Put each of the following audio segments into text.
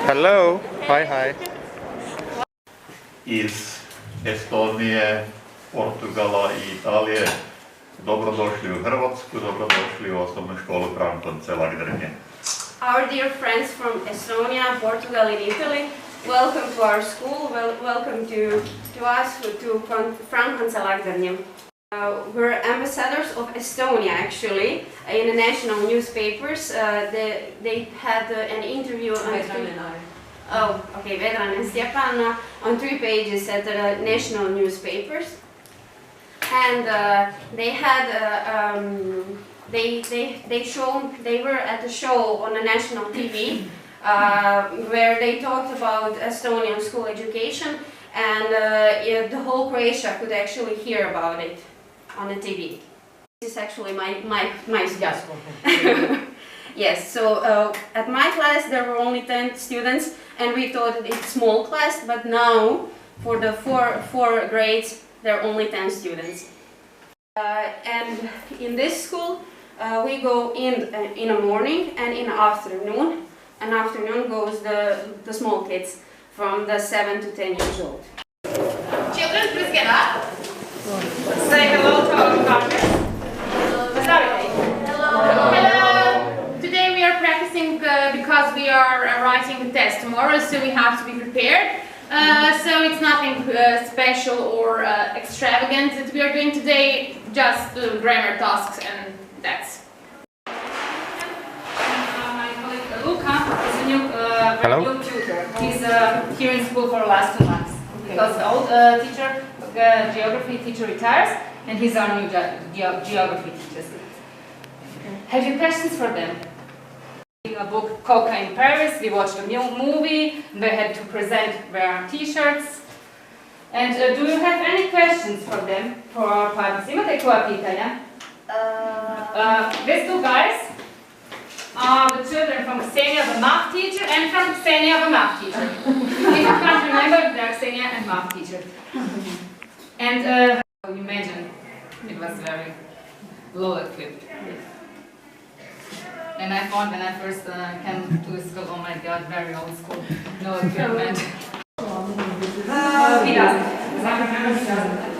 Hello. Hi. Iz Estonije, Portugala I Italije. Dobrodošli u Hrvatsku, dobrodošli u osnovnu školu Frankoncelak Drnje. Our dear friends from Estonia, Portugal and Italy, welcome to our school, welcome to us, to Frankoncelak Drnje. We're ambassadors of Estonia actually, in the national newspapers. They had an interview on Vedran and Stjepan on 3 pages at the national newspapers. And they had they were at a show on the national TV where they talked about Estonian school education, and the whole Croatia could actually hear about it on the TV. This is actually my job. Yes, so at my class there were only 10 students, and we thought it's small class, but now for the four grades there are only 10 students. And in this school we go in the morning and in the afternoon. And afternoon goes the small kids from the 7 to 10 years old. Children, please get up. Say hello to our partners. Hello. Hello. Today we are practicing because we are writing the test tomorrow, so we have to be prepared. So it's nothing special or extravagant that we are doing today, just grammar tasks, and that's. My colleague Luca is a new tutor. He's here in school for the last 2 months because the old teacher, geography teacher, retires, and he's our new geography teacher. Have you questions for them? A book, Coca in Paris, we watched a movie, they had to present their t-shirts. And do you have any questions for them, for our partners? Imate koja pitanja? These 2 guys are the children from Ksenia, the math teacher, and from Ksenia, the math teacher. If you can't remember, they're Ksenia and math teacher. And imagine, it was very low equipped. And I thought when I first came to school, oh my god, very old school, no equipment.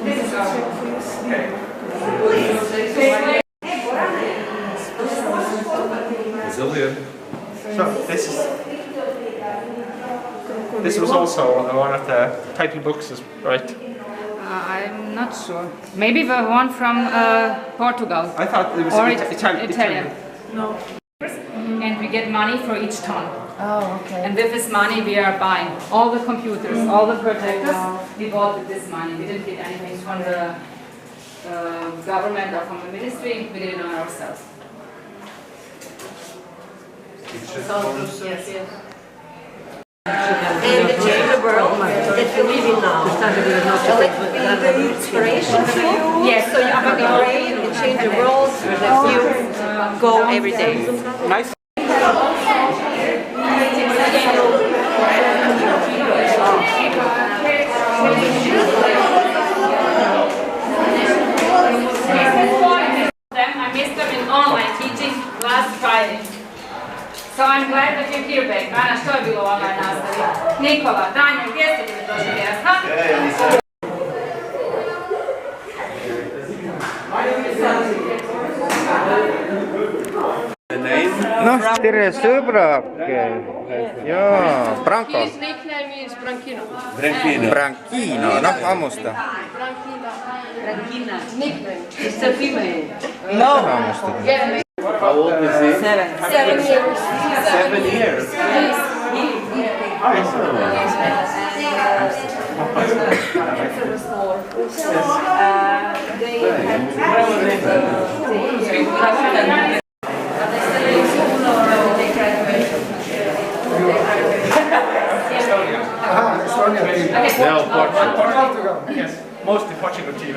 This is our Zillion. So this was also one of the title books, right? I'm not sure. Maybe the one from Portugal. I thought it was Italian. No. And we get money for each ton. Oh, okay. And with this money we are buying all the computers, all the projectors. We bought with this money. We didn't get anything from the government or from the ministry. We did it on ourselves. Yes. And the change world that we live in now. Will it be inspiration for you? Yes. So you can be brave and change the world that you go every day. Nice. I missed them in online teaching last Friday. So I'm glad that you're here back. Ana, što je bilo online nastavi? Nikola, Danja, gdje ste bili prošli vjeras, ha? No, tere sõbrad. Jaa, Branko. His nickname is Branquino. Branquino, noh, hammusta. Branquina. Nickname. It's a female. No. Hammustada. How old is he? 7 years. 7 years. No, Portugal. Yes, mostly Portugal team.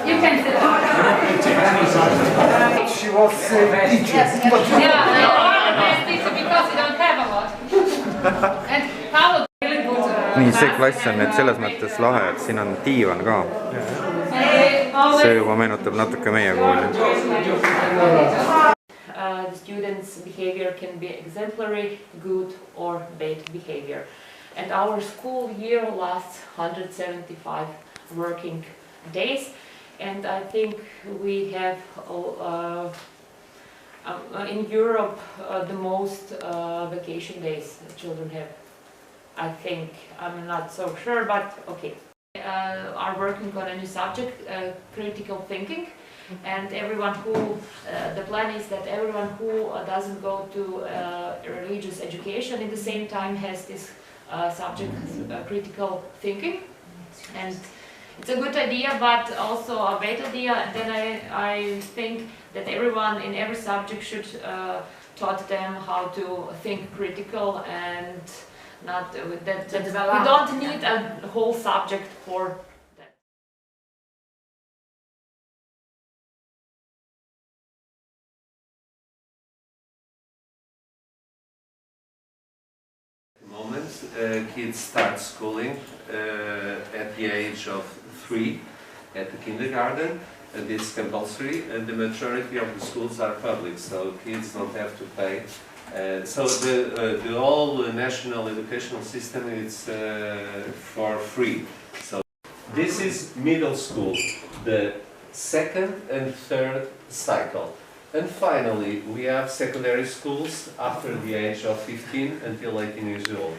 You can sit down. She was teacher. Yeah, teacher because you don't have a lot. And Paolo really good. Nii, see klass on nüüd selles mõttes lahe, et siin on diivan ka. See juba meenutab natuke meie kooli. the students' behavior can be exemplary, good or bad behavior. And our school year lasts 175 working days, and I think we have in Europe the most vacation days children have. I think, I'm not so sure, but okay. Are working on a new subject, critical thinking, and everyone who, the plan is that everyone who doesn't go to religious education at the same time has this subject, critical thinking, and it's a good idea but also a bad idea. And then I think that everyone in every subject should taught them how to think critical, and not that we don't need a whole subject for that. At the moment, kids start schooling at the age of 3 at the kindergarten, and it's compulsory, and the majority of the schools are public, so kids don't have to pay. So the whole national educational system is for free. So this is middle school, the second and third cycle. And finally, we have secondary schools after the age of 15 until 18 years old.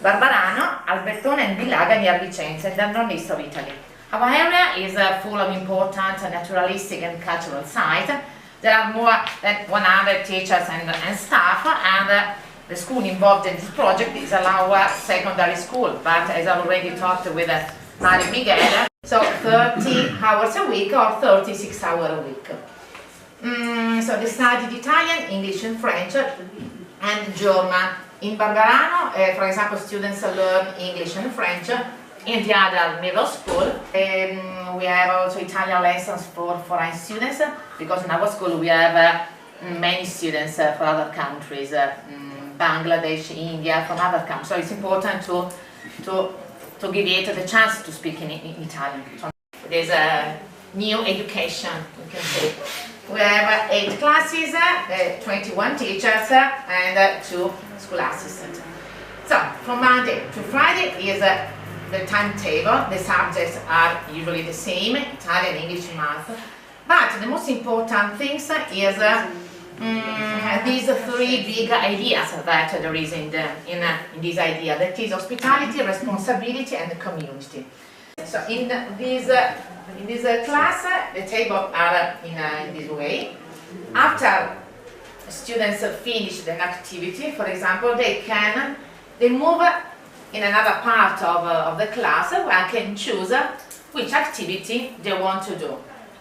Barbarano, Albertone and Villaga near Vicenza in the northeast of Italy. Our area is full of important naturalistic and cultural sites. There are more than 100 teachers and staff, and the school involved in this project is our secondary school, but as I already talked with Mario Miguel, so 30 hours a week or 36 hours a week. So they studied Italian, English and French and German. In Barbarano, for example, students learn English and French. In the other middle school, we have also Italian lessons for foreign students, because in our school we have many students from other countries, Bangladesh, India, from other countries. So it's important to give it the chance to speak in Italian. There's a new education, you can say. We have 8 classes, 21 teachers, and 2 school assistants. So from Monday to Friday is the timetable. The subjects are usually the same, Italian, English, and math. But the most important things is these 3 big ideas that there is in this idea. That is hospitality, responsibility, and community. So in this class, the tables are in this way. After students finish an activity, for example, they move in another part of the class where I can choose which activity they want to do.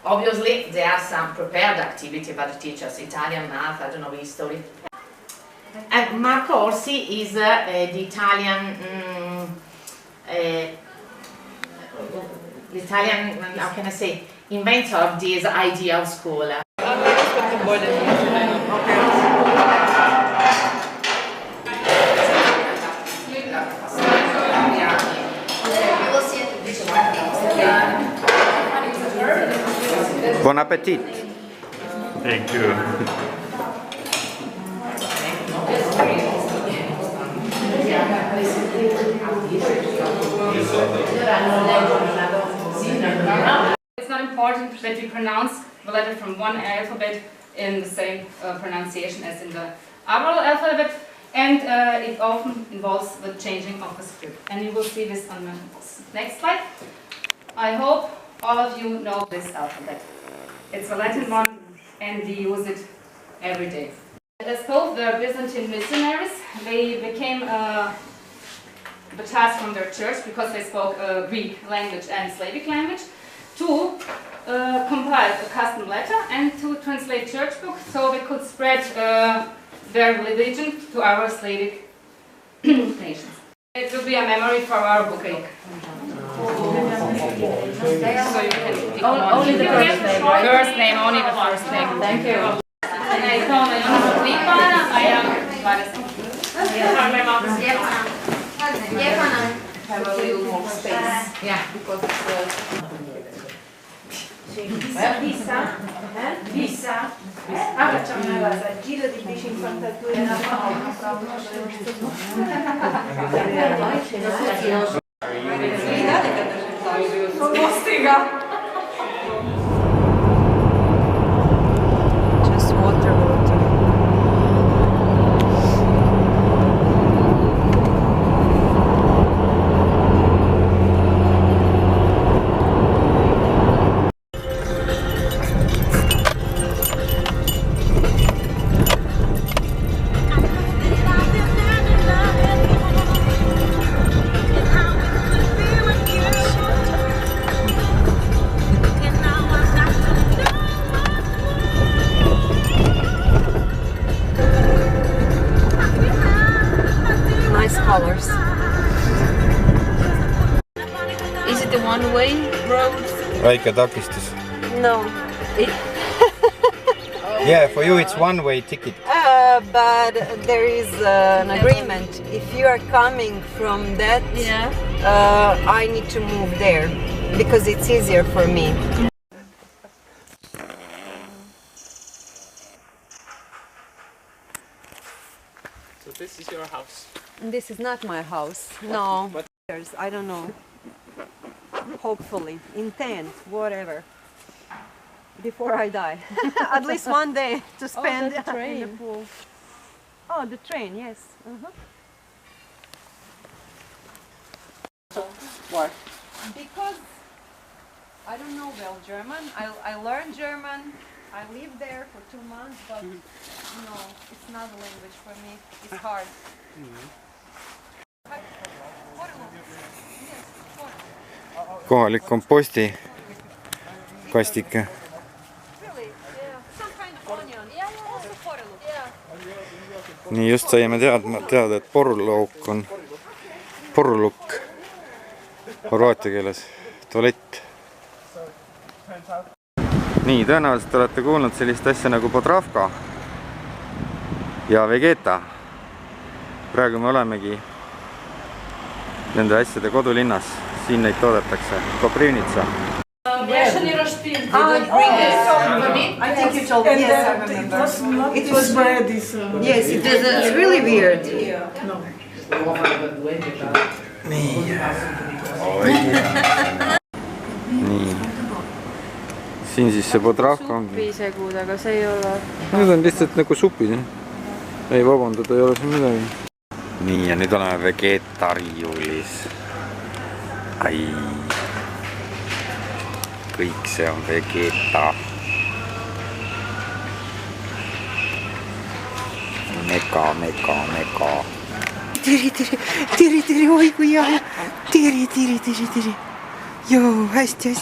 Obviously, there are some prepared activity by the teachers, Italian, math, I don't know, history. And Marco Orsi is the Italian, how can I say, inventor of this idea of school. Buon appetit. Thank you. It's not important that we pronounce the letter from one alphabet in the same pronunciation as in the other alphabet, and it often involves the changing of the script. And you will see this on the next slide. I hope all of you know this alphabet. It's a Latin one, and we use it every day. As told, the Byzantine missionaries, they became baptized from their church because they spoke Greek language and Slavic language, to compile a custom letter and to translate church books so they could spread their religion to our Slavic nations. It will be a memory for our book. So you can only the first name, right? First name, only the first name. Thank you. Have a little more space. Yeah, because Visa. Visa. Facciamo una cosa, giro di B52 Just water. Nice colors. Is it a one-way road? Väike takistus. No. Yeah, for you it's one-way ticket. But there is an agreement. If you are coming from that, I need to move there because it's easier for me. So this is your house. This is not my house. No. I don't know. Hopefully, in 10, whatever. Before I die. At least one day to spend in the pool. Oh, the train, yes. Why? Because I don't know well German. I learned German. I lived there for 2 months, but no, it's not a language for me. It's hard. Kohalik komposti kastike. Really? Yeah. Some kind of onion. Yeah, also porreluk. Yeah. Nii just saime teada, et porruluk horvaatia keeles, tualett. Nii, tõenäoliselt olete kuulnud sellist asja nagu podravka ja vegeta. Praegu me olemegi nende asjade kodulinnas. Siin neid toodetakse. Koprivnitsa. I think you told me. Yes, I remember. It was bread. Yes, it was. It's really weird. Nii. Nii. Siin siis see podravka on. Supisegud, aga see ei ole... Need on lihtsalt nagu supid. Ei vabandada, ei ole siin midagi. Nii, ja nüüd oleme vegetariulis. Ai. Kõik see on vegeta. Mega. Tiri, oi kui hea. Tiri. Joo, hästi.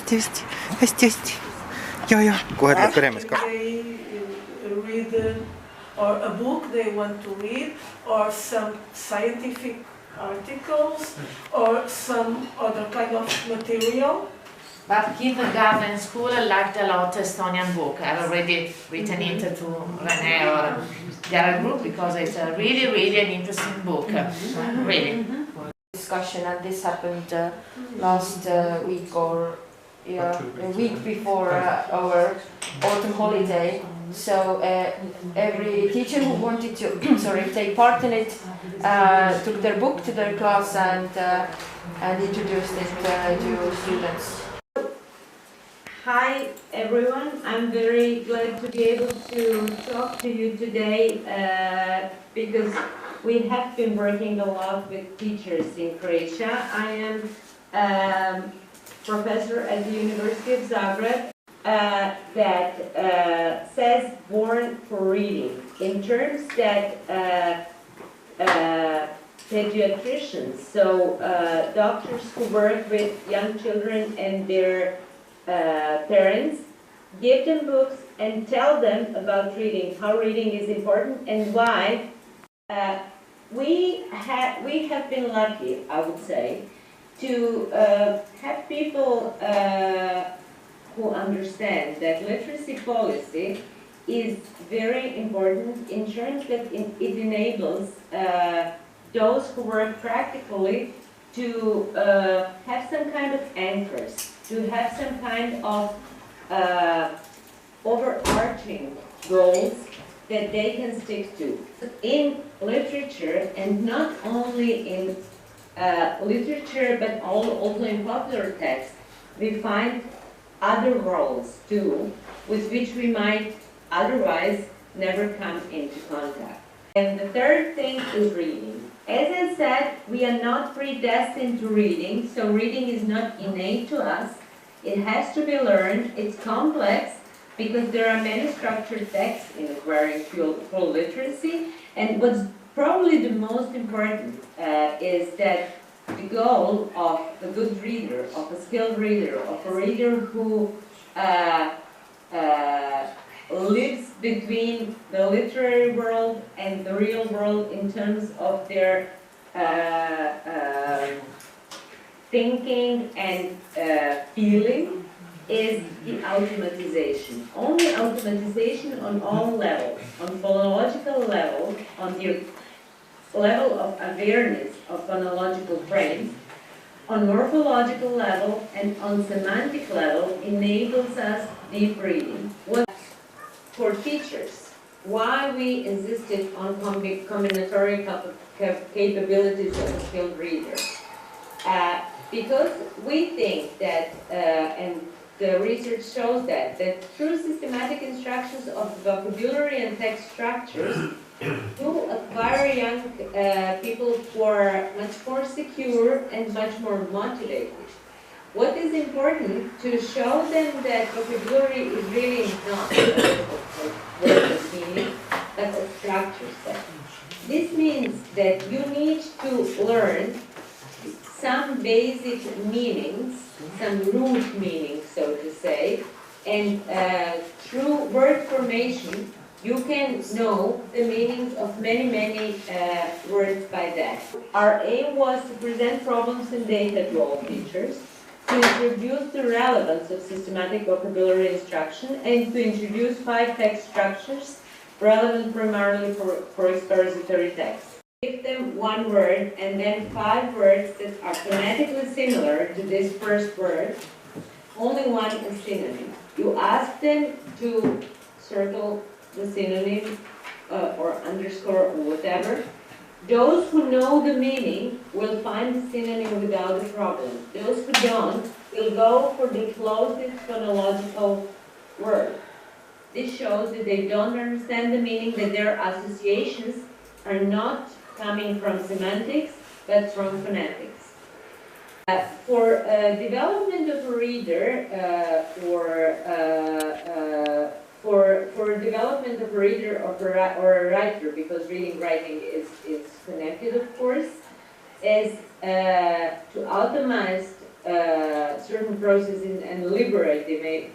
Ja, kohe tuleb peremees ka. Or a book they want to read, or some scientific articles, or some other kind of material. But kindergarten school liked a lot Estonian book. I've already written it to Rene or the other group because it's a really an interesting book. Really. Discussion, and this happened last week or a week before our autumn holiday. So every teacher who wanted to take part in it took their book to their class and introduced it to students. Hi everyone, I'm very glad to be able to talk to you today because we have been working a lot with teachers in Croatia. I am professor at the University of Zagreb that says born for reading in terms that pediatricians, so doctors who work with young children and their parents, give them books and tell them about reading, how reading is important and why. We have been lucky, I would say, to have people who understand that literacy policy is very important in terms that it enables those who work practically to have some kind of anchors, to have some kind of overarching goals that they can stick to. In literature, and not only in literature, but also in popular text, we find other roles too, with which we might otherwise never come into contact. And the third thing is reading. As I said, we are not predestined to reading, so reading is not innate to us. It has to be learned. It's complex because there are many structured texts in acquiring full literacy. And what's probably the most important is that the goal of a good reader, of a skilled reader, of a reader who lives between the literary world and the real world in terms of their thinking and feeling, is the automatization. Only automatization on all levels, on phonological level, on the level of awareness of phonological frames, on morphological level, and on semantic level enables us deep reading. For teachers, why we insisted on combinatory capabilities of a skilled reader. Because we think that, and the research shows that through systematic instructions of vocabulary and text structures, to acquire young people who are much more secure and much more motivated. What is important to show them that vocabulary is really not word of meaning, but a structure set. This means that you need to learn some basic meanings, some root meanings, so to say, and through word formation, you can know the meanings of many words by that. Our aim was to present problems in data to all teachers, to introduce the relevance of systematic vocabulary instruction, and to introduce 5 text structures relevant primarily for expository text. Give them one word and then 5 words that are phonetically similar to this first word. Only one is synonym. You ask them to circle the synonym or underscore or whatever. Those who know the meaning will find the synonym without a problem. Those who don't will go for the closest phonological word. This shows that they don't understand the meaning, that their associations are not coming from semantics, but from phonetics. For development of a reader, for development of a reader or a writer, because writing is connected, of course, is to automate certain processes and liberate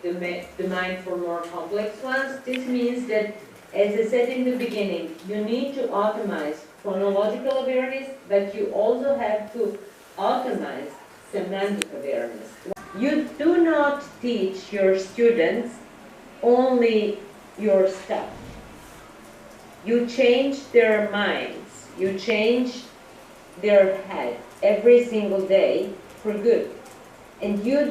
the mind for more complex ones. This means that, as I said in the beginning, you need to automate phonological awareness, but you also have to automate semantic awareness. You do not teach your students only your stuff. You change their minds, you change their head every single day for good. And you do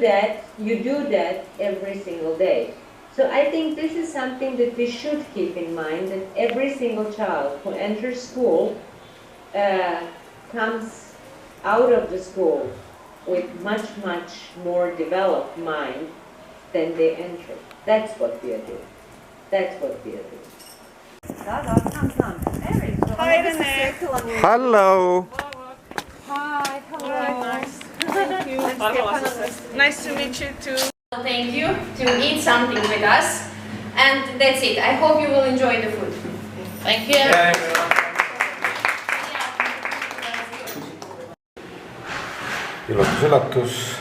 that every single day. So I think this is something that we should keep in mind, that every single child who enters school comes out of the school with much more developed mind than they entered. That's what we are doing. That's what we are doing. Hi, Renee. Hello. Hi, hello. Nice. Thank you. Nice to meet you too. Thank you to eat something with us. And that's it. I hope you will enjoy the food. Thank you. Üllatus,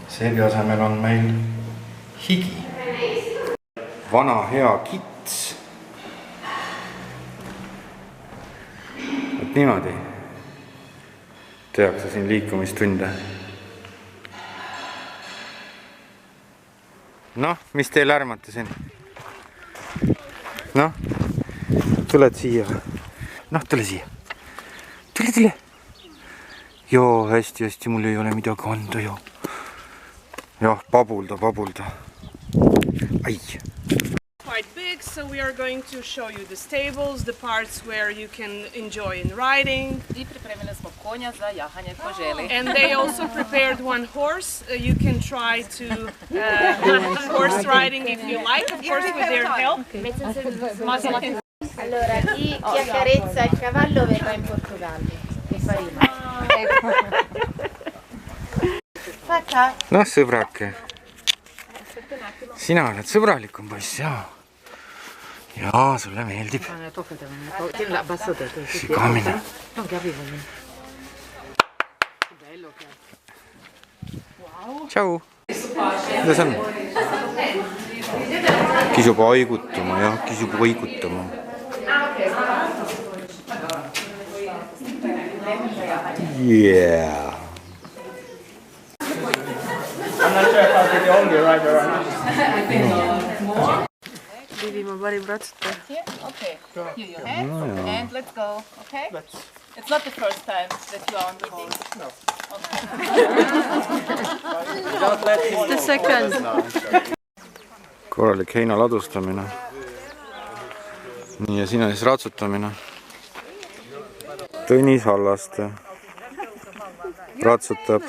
seebi asemel on meil higi. Vana hea kits. Et niimoodi tehakse siin liikumistunde. Noh, mis teil ärmate siin? Noh, tuled siia. Noh, tule siia. Tule. Joo, hästi, mul ei ole midagi anda, joo. Jah, pabulda. Ai. Quite big, so we are going to show you the stables, the parts where you can enjoy in riding. I pripremili smo konja za jahanje ko želi. And they also prepared one horse. You can try to horse riding if you like, of course with their help. Allora, chi accarezza il cavallo verrà in Portogallo. Che farina. Faccia. Noh, sõbrake. Sina oled sõbralikum poiss, jaa. Jaa, sulle meeldib. Sügamine. Tšau. Mida see on? Kisub haigutama, jah, kisub haigutama. Yeah. I'm not sure if I'll be the only rider or not. Vidimo bari bratite. Okay, here you have, and let's go, okay? It's not the first time that you are on the horse. No. It's the second. Korralik heina ladustamine. Nii ja siin on siis ratsutamine. Tõnis Hallaste ratsutab.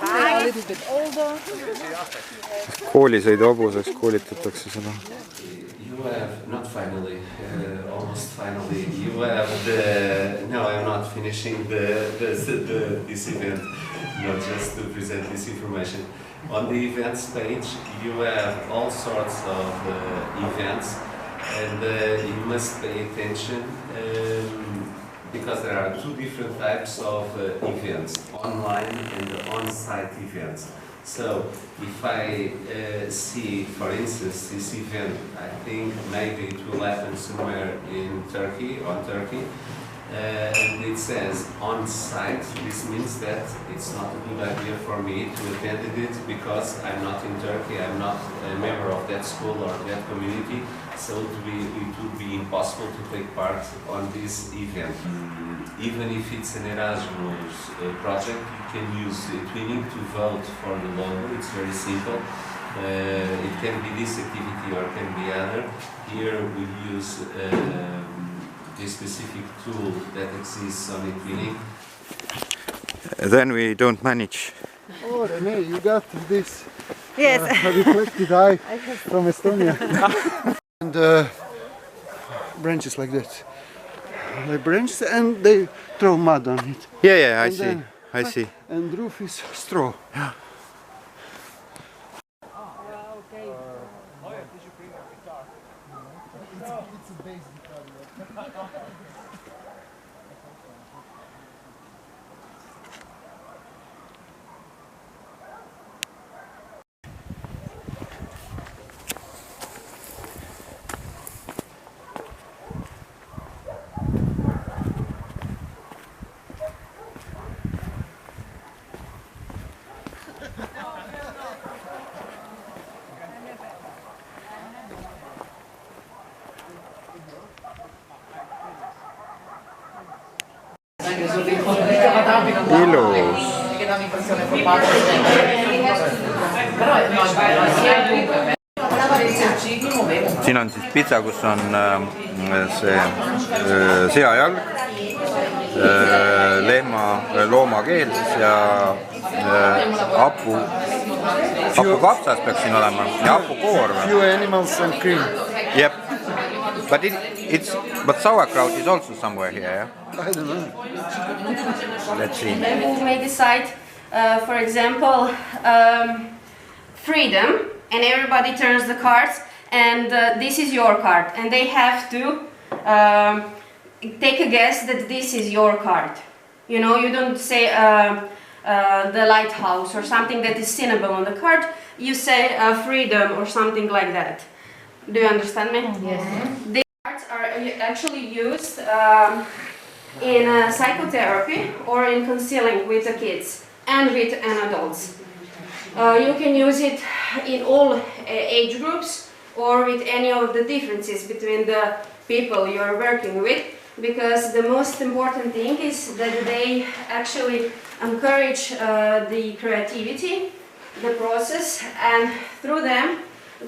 A little bit older. Koolisõidu hobuseks koolitatakse seda. You have, not finally, almost finally, you have the, no, I'm not finishing this event, not just to present this information. On the events page, you have all sorts of events, and you must pay attention because there are two different types of events, online and on-site events. So, if I see, for instance, this event, I think maybe it will happen somewhere in Turkey, on Turkey, and it says on-site. This means that it's not a good idea for me to attend it because I'm not in Turkey, I'm not a member of that school or that community, so it would be impossible to take part on this event. Even if it's an Erasmus project, you can use Twinning to vote for the logo. It's very simple. It can be this activity or can be other. Here we use a specific tool that exists on Twinning. Then we don't manage. Oh, Rene, you got this Yes. reflected eye from Estonia. And branches like that. They branches and they throw mud on it. Yeah, I And see. then- I see. And roof is straw. Ilus. Siin on siis pitsa, kus on see seajalg, loomakeel ja hapukapsas peaks siin olema ja hapukoor. Few animals and cream. Yep. But sauerkraut is also somewhere here, yeah? I don't know. Let's see. We may decide, for example, freedom, and everybody turns the cards, and this is your card, and they have to take a guess that this is your card. You know, you don't say the lighthouse or something that is signable on the card. You say freedom or something like that. Do you understand me? Yes. These cards are actually used in psychotherapy or in counseling with the kids and with adults. You can use it in all age groups or with any of the differences between the people you are working with, because the most important thing is that they actually encourage the creativity, the process, and through them,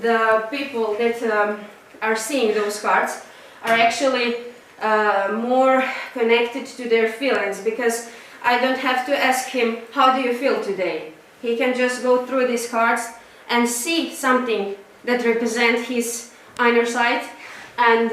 the people that are seeing those cards are actually more connected to their feelings, because I don't have to ask him, how do you feel today? He can just go through these cards and see something that represents his inner side, and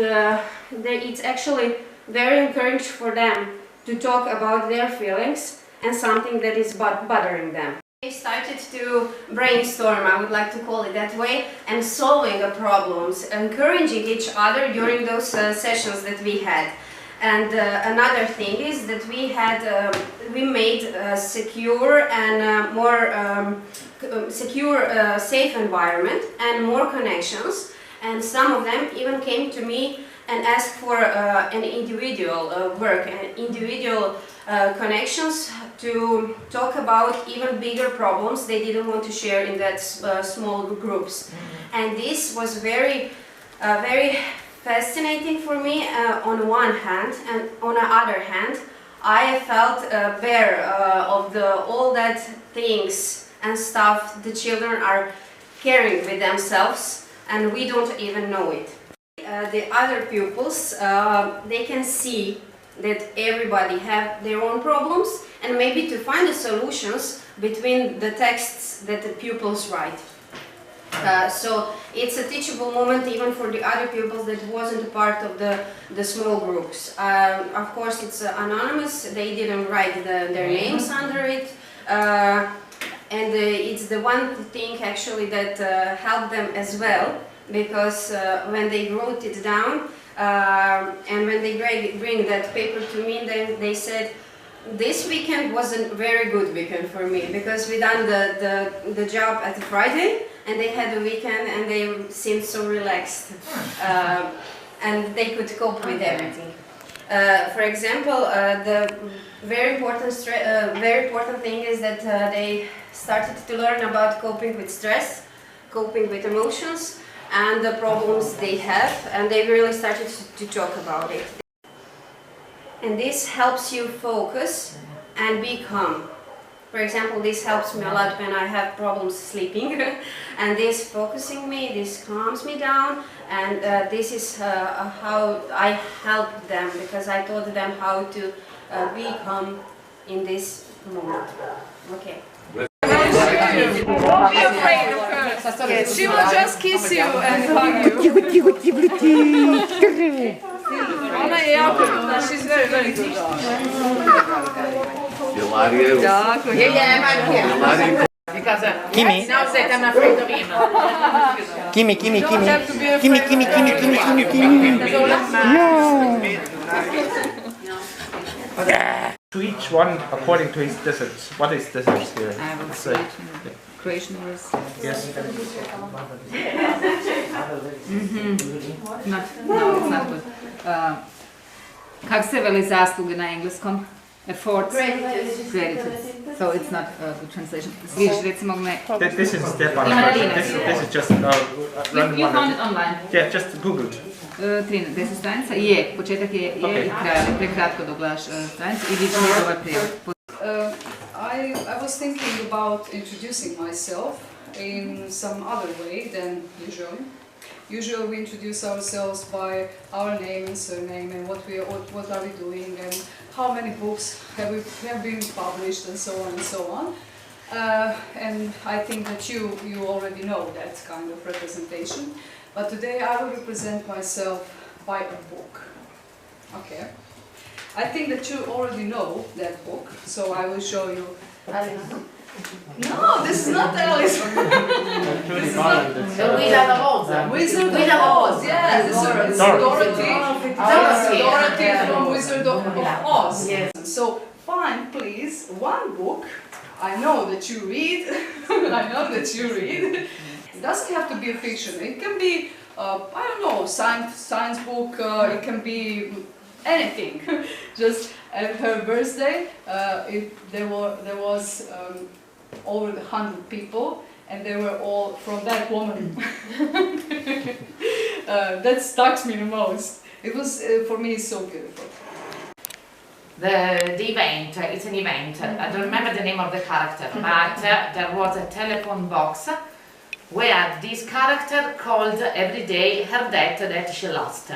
it's actually very encouraging for them to talk about their feelings and something that is bothering them. They started to brainstorm, I would like to call it that way, and solving the problems, encouraging each other during those sessions that we had. And another thing is that we made a secure and more secure, safe environment and more connections. And some of them even came to me and asked for an individual work and individual connections to talk about even bigger problems they didn't want to share in that small groups. And this was very fascinating for me on one hand, and on the other hand I felt aware of all that things and stuff the children are carrying with themselves, and we don't even know it. The other pupils, they can see that everybody have their own problems, and maybe to find the solutions between the texts that the pupils write. So it's a teachable moment even for the other pupils that wasn't a part of the small groups. Of course it's anonymous, they didn't write their names under it, and it's the one thing actually that helped them as well, because when they wrote it down and when they bring that paper to me, then they said, this weekend was a very good weekend for me, because we done the job at Friday and they had a weekend and they seemed so relaxed and they could cope with everything. For example, the very important thing is that they started to learn about coping with stress, coping with emotions and the problems they have, and they really started to talk about it. And this helps you focus and be calm. For example, this helps me a lot when I have problems sleeping, and this focusing me, this calms me down, and this is how I help them, because I taught them how to be calm in this moment. Okay. Don't be afraid of her. Yes. She will just kiss you and hug you. Ona je jako dobra, she's very, very good. Kimi? Now that I'm afraid of him. Kimi. To each one according to his deserts. What is deserts here? I will say Croatian words. Yes. No, it's not good. Kak se veli zasluge na engleskom? Efforts. Gratitude. So it's not a good translation. Viš, recimo me... This is Stefan. This is just random You one. found it online? Yeah, just Google it. 10 stranica je, početak je i kraj, prekratko da gledaš stranicu i vidiš njegove prijevod. I was thinking about introducing myself in some other way than usual. Usually we introduce ourselves by our name and surname and what are we doing and how many books have been published and so on and so on. And I think that you already know that kind of representation. But today I will represent myself by a book. Okay. I think that you already know that book, so I will show you. No, this is not Alice. This is not The Wizard of Oz. Wizard of Oz. Yeah, this is Dorothy. Dorothy from Wizard of Oz. Yes. So find, please, one book. I know that you read. I know that you read. It doesn't have to be a fiction. It can be, I don't know, science book. It can be anything. Just at her birthday, there was over 100 people, and they were all from that woman. That stuck me the most. It was for me so beautiful. the event, it's an event. I don't remember the name of the character, but there was a telephone box where this character called every day her debt that she lost.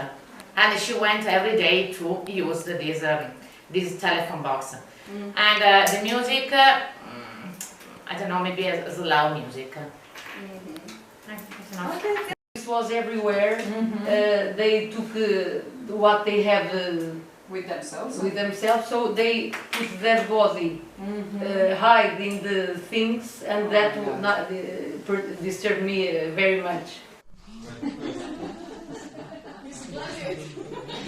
And she went every day to use this telephone box. And the music, I don't know, maybe a slow music. This was everywhere. They took what they have with themselves, so they put their body hide in the things, and that would not disturb me very much.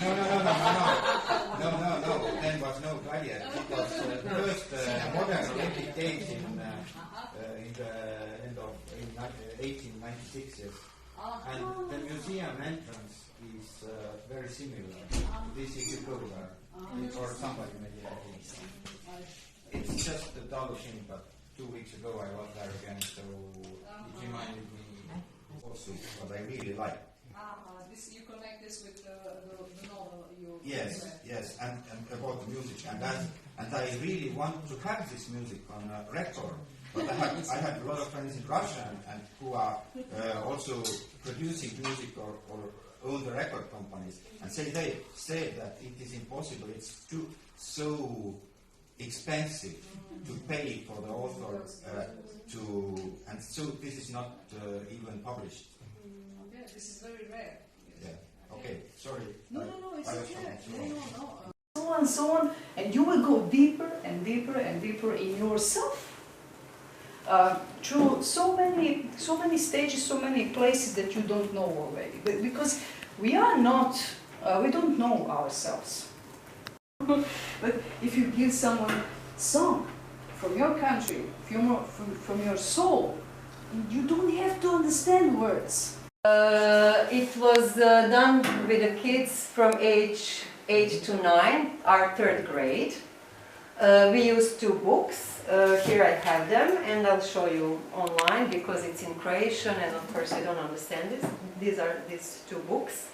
No. Then was no gladiator. It was the first modern Olympic Games in the end of 1896. Yes. And the museum entrance is very similar. This is a cover, or somebody made it. It's just a double thing, but 2 weeks ago I was there again, so it reminded me also what I really like. You connect this with the novel you Yes, and about the music, and I really want to have this music on a record. But I have a lot of friends in Russia and who are also producing music or own the record companies, and they say that it is impossible. It's so expensive to pay for the author and so this is not even published. Okay, this is very rare. Yeah. Okay. Sorry. No, it's okay. So on, and you will go deeper and deeper and deeper in yourself. Through so many stages, so many places that you don't know already. But because we don't know ourselves. But if you give someone a song from your country, from your soul, you don't have to understand words. It was done with the kids from age 8 to 9, our 3rd grade. We used 2 books. Here I have them, and I'll show you online because it's in Croatian, and of course I don't understand this. These are these 2 books.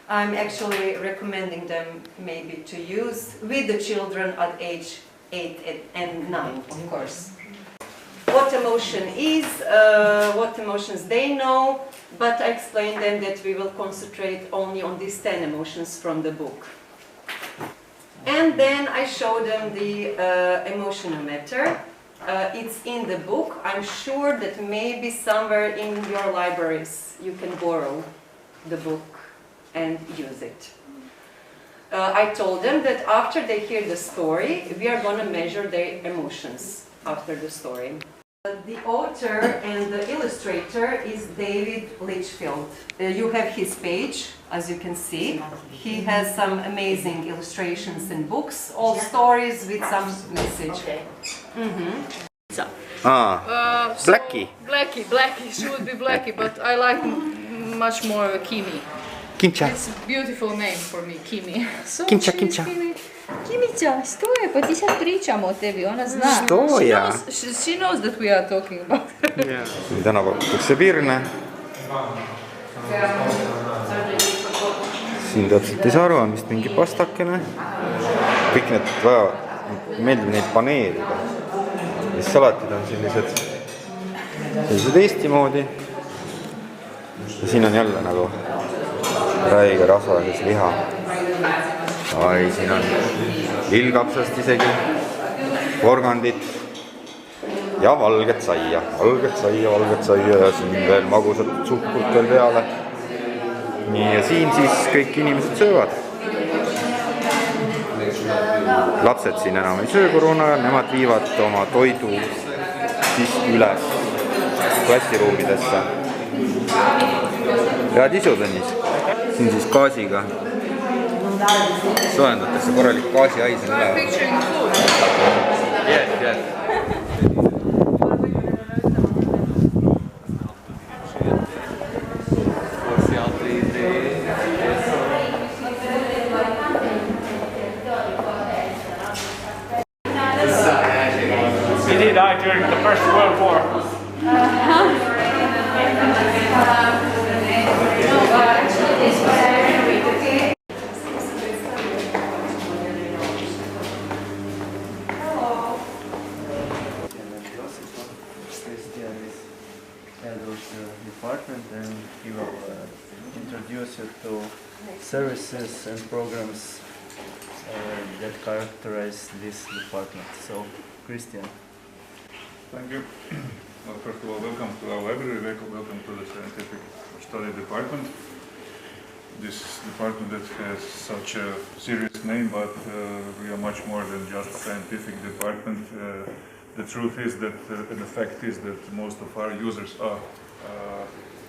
I'm actually recommending them maybe to use with the children at age 8 and 9, of course. What emotion is, what emotions they know, but I explained them that we will concentrate only on these 10 emotions from the book. And then I show them the emotionometer. It's in the book. I'm sure that maybe somewhere in your libraries you can borrow the book and use it. I told them that after they hear the story, we are going to measure their emotions after the story. The author and the illustrator is David Litchfield. You have his page, as you can see. He has some amazing illustrations and books, all stories with some message. Okay. Blackie. Blackie. She would be Blackie, but I like much more Kimi. Kimcha. It's a beautiful name for me, Kimi. So Kimcha. Кимича, što je? Pa ti sad pričamo o tebi, ona zna. Što ja? She knows that we are talking about her. Täna pakutakse pirne. Siin täpselt ei saa aru, on vist mingi pastakene. Kõik need meeldib neid paneelida. Siis salatid on sellised Eesti moodi. Ja siin on jälle nagu räige rasvas liha. Ai, siin on lillkapsast isegi, porgandit ja valget saia ja siin veel magusat suhkrut veel peale. Nii, ja siin siis kõik inimesed söövad. Lapsed siin enam ei söö koroona, nemad viivad oma toidu siis üles klassiruumidesse. Head isu, Tõnis. Siin siis gaasiga soojendatakse korralik gaasihais on üle. Yes. He did die during the First World War. department, and he will introduce you to services and programs that characterize this department. So, Christian. Thank you. Well, first of all, welcome to our library, welcome to the Scientific Study Department. This department that has such a serious name, but we are much more than just a scientific department. The truth is that, and the fact is that most of our users are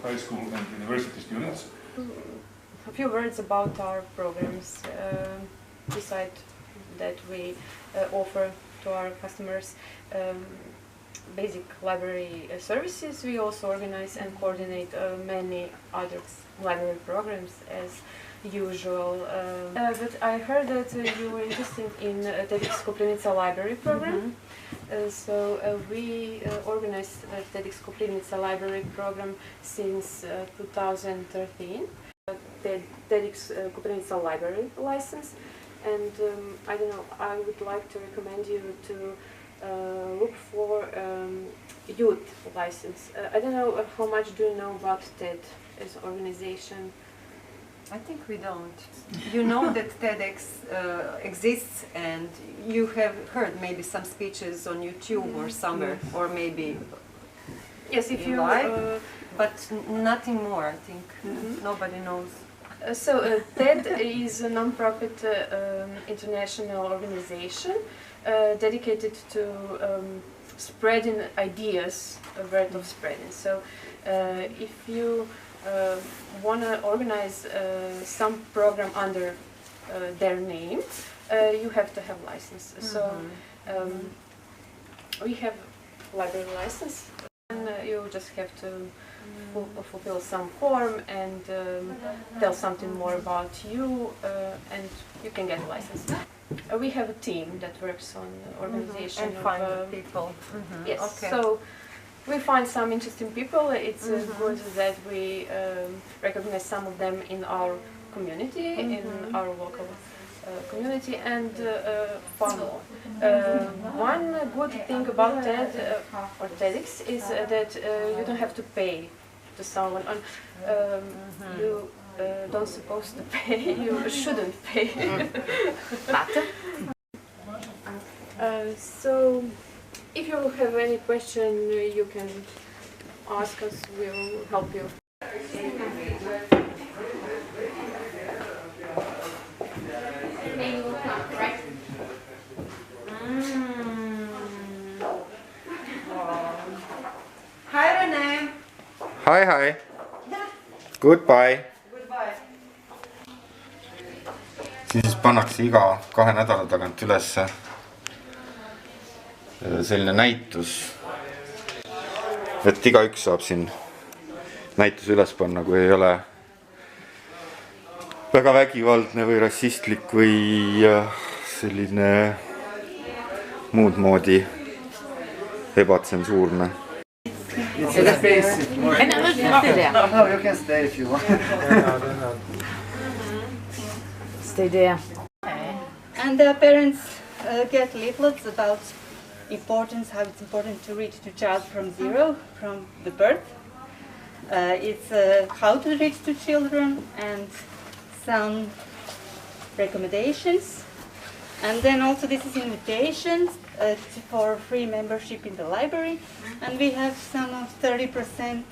high school and university students. A few words about our programs. Besides that, we offer to our customers basic library services. We also organize and coordinate many other library programs as usual. But I heard that you were interested in TEDx Koprivnica library program. So we organized the TEDx Koprivnica library program since 2013. The TEDx Koprivnica library license. And I don't know, I would like to recommend you to look for youth license. I don't know how much do you know about TED as an organization? I think we don't. You know that TEDx exists, and you have heard maybe some speeches on YouTube or somewhere, or maybe yes, if you live, but nothing more. I think nobody knows. TED is a non-profit international organization dedicated to spreading ideas, word of spreading. So if you want to organize some program under their name, you have to have license. So we have library license, and you just have to fulfill some form and tell something more about you, and you can get a license. We have a team that works on organization and find people. Yes, okay. So we find some interesting people. It's good that we recognize some of them in our community, in our local community, and follow. One good thing about TED or TEDx is that you don't have to pay to someone. You don't supposed to pay. You shouldn't pay. So, if you have any question, you can ask us. We'll help you. Hi, Renee. Hi, hi. Goodbye. Goodbye. Siis pannakse iga 2 nädala tagant üles selline näitus, et igaüks saab siin näituse üles panna, kui ei ole väga vägivaldne või rassistlik või selline muud moodi ebatsensuurne. It's a space. No, you can stay if you want. Stay there. And the parents get leaflets about how it's important to reach the child from zero, from the birth. It's how to reach to children and some recommendations. And then also this is invitations for free membership in the library. And we have some of 30%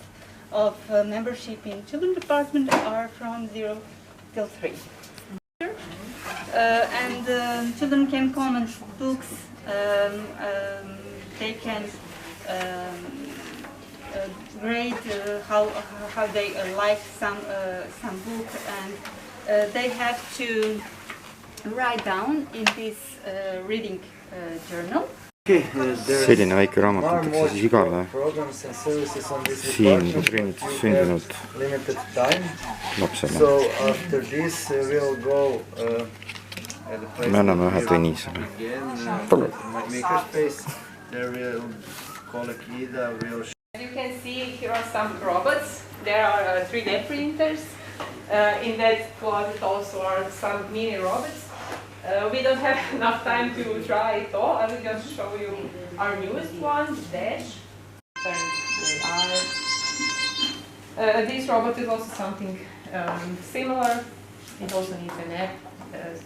of membership in children's department are from 0 till 3. And children can comment books. They can grade how they like some book, and they have to write down in this reading journal. Selline väike raamatutakse siis igale siin Trinitis sündinud lapsele. Me anname ühe Tõnisele. You can see here are some robots. There are 3D printers. In that closet also are some mini robots. We don't have enough time to try it all. I will just show you our newest one, Dash. This robot is also something similar. It also needs an app,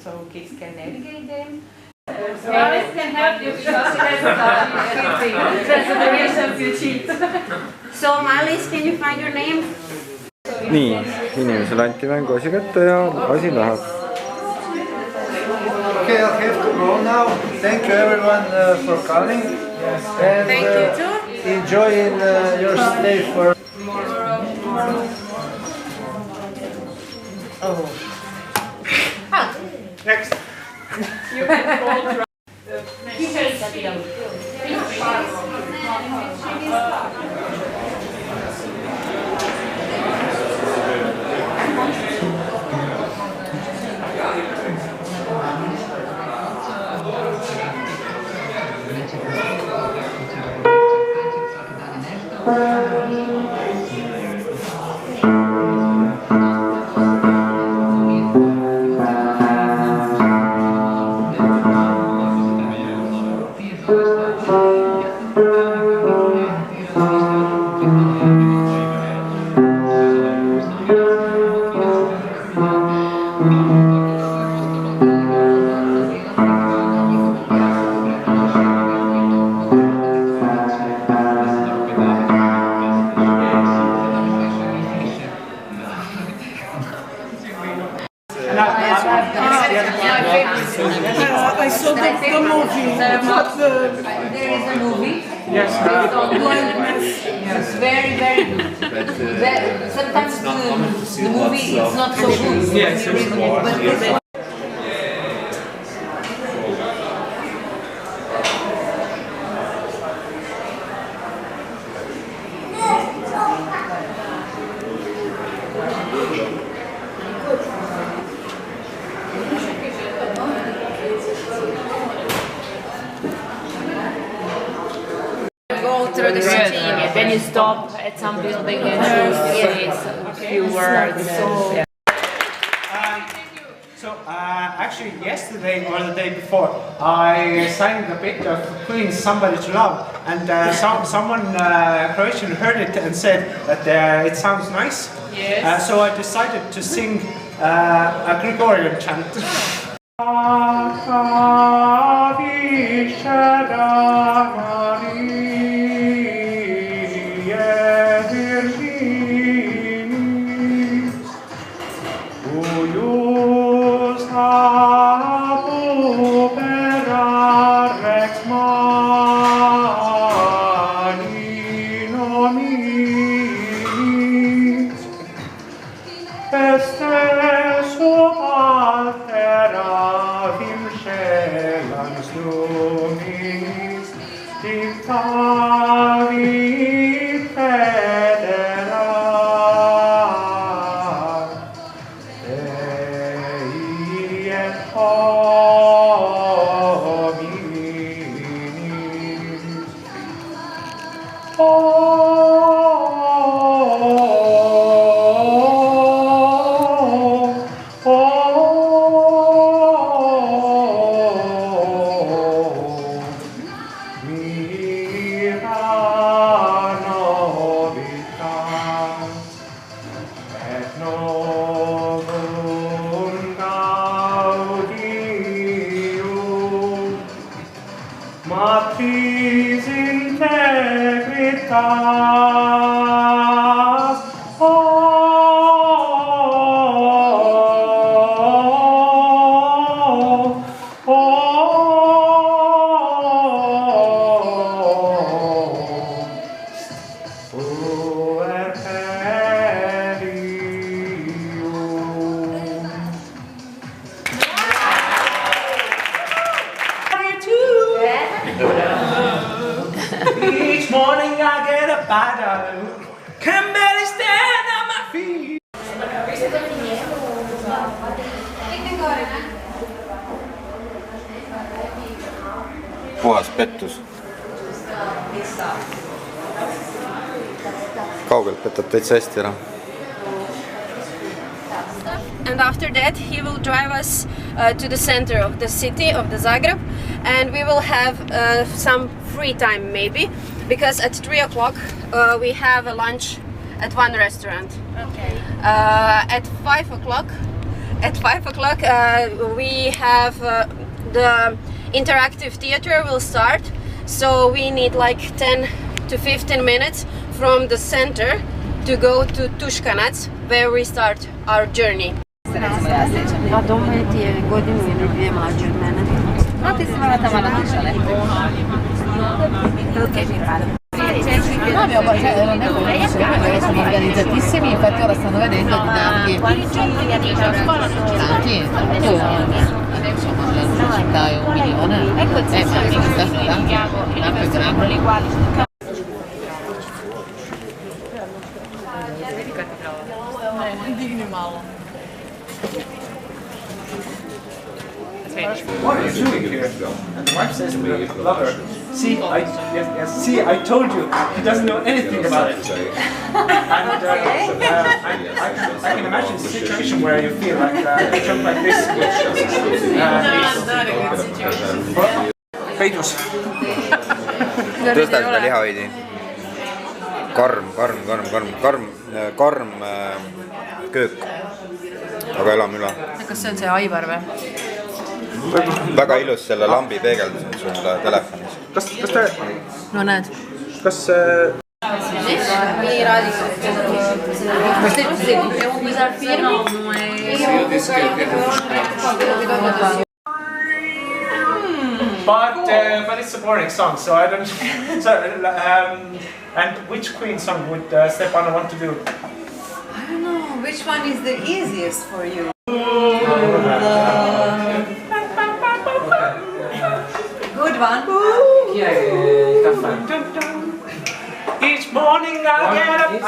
so kids can navigate them. Alice can help you because she has a few cheats. So, Alice, can you find your name? nii, inimesele anti mänguasi kätte ja asi läheb. Okay, I have to go now. Thank you everyone for coming. And Thank you too. enjoying your stay for. Oh. Next. You can call I saw the movie, not the... There is a movie. Yes. Yes, very, very good. Sometimes the movie is not so good. Yes, Through the city, and then you stop at some building and you say a few words. So actually yesterday or the day before I signed a bit of Queen's Somebody to Love, and someone Croatian heard it and said that it sounds nice. Yes. So I decided to sing a Gregorian chant. Matris integritas. Each morning I get a bottle, can barely stand on my feet. Puhas pettus. Kaugelt petab täitsa hästi ära. And after that he will drive us to the center of the city of the Zagreb, and we will have some free time maybe, because at 3 o'clock we have a lunch at one restaurant. Okay. At 5 o'clock, we have the interactive theater will start. So we need like 10 to 15 minutes from the center to go to Tuškanac, where we start our journey. A dobro ti je godinu ili dvije mlađe od mene. No ti si mala tamo na tišale. Ok, mi rado. No, abbiamo neko che sono organizzatissimi, infatti ora stanno vedendo dinamiche tanti, insomma la città è 1 milione, ma mica sta grande. Digni malo. What are you doing here? And the wife says to the lover, see, I told you, he doesn't know anything about it. And I can imagine a situation where you feel like a joke like this. Peidus. tõsta seda liha veidi. karm köök. aga elame üle. Kas see on see Aivar või? Väga ilus selle lambi peegeldus on sulle telefonis. Kas te... No näed. Kas... But it's a boring song, so I don't... So, and which Queen song would Stepana want to do? I don't know, which one is the easiest for you? Good one. Each morning I get up and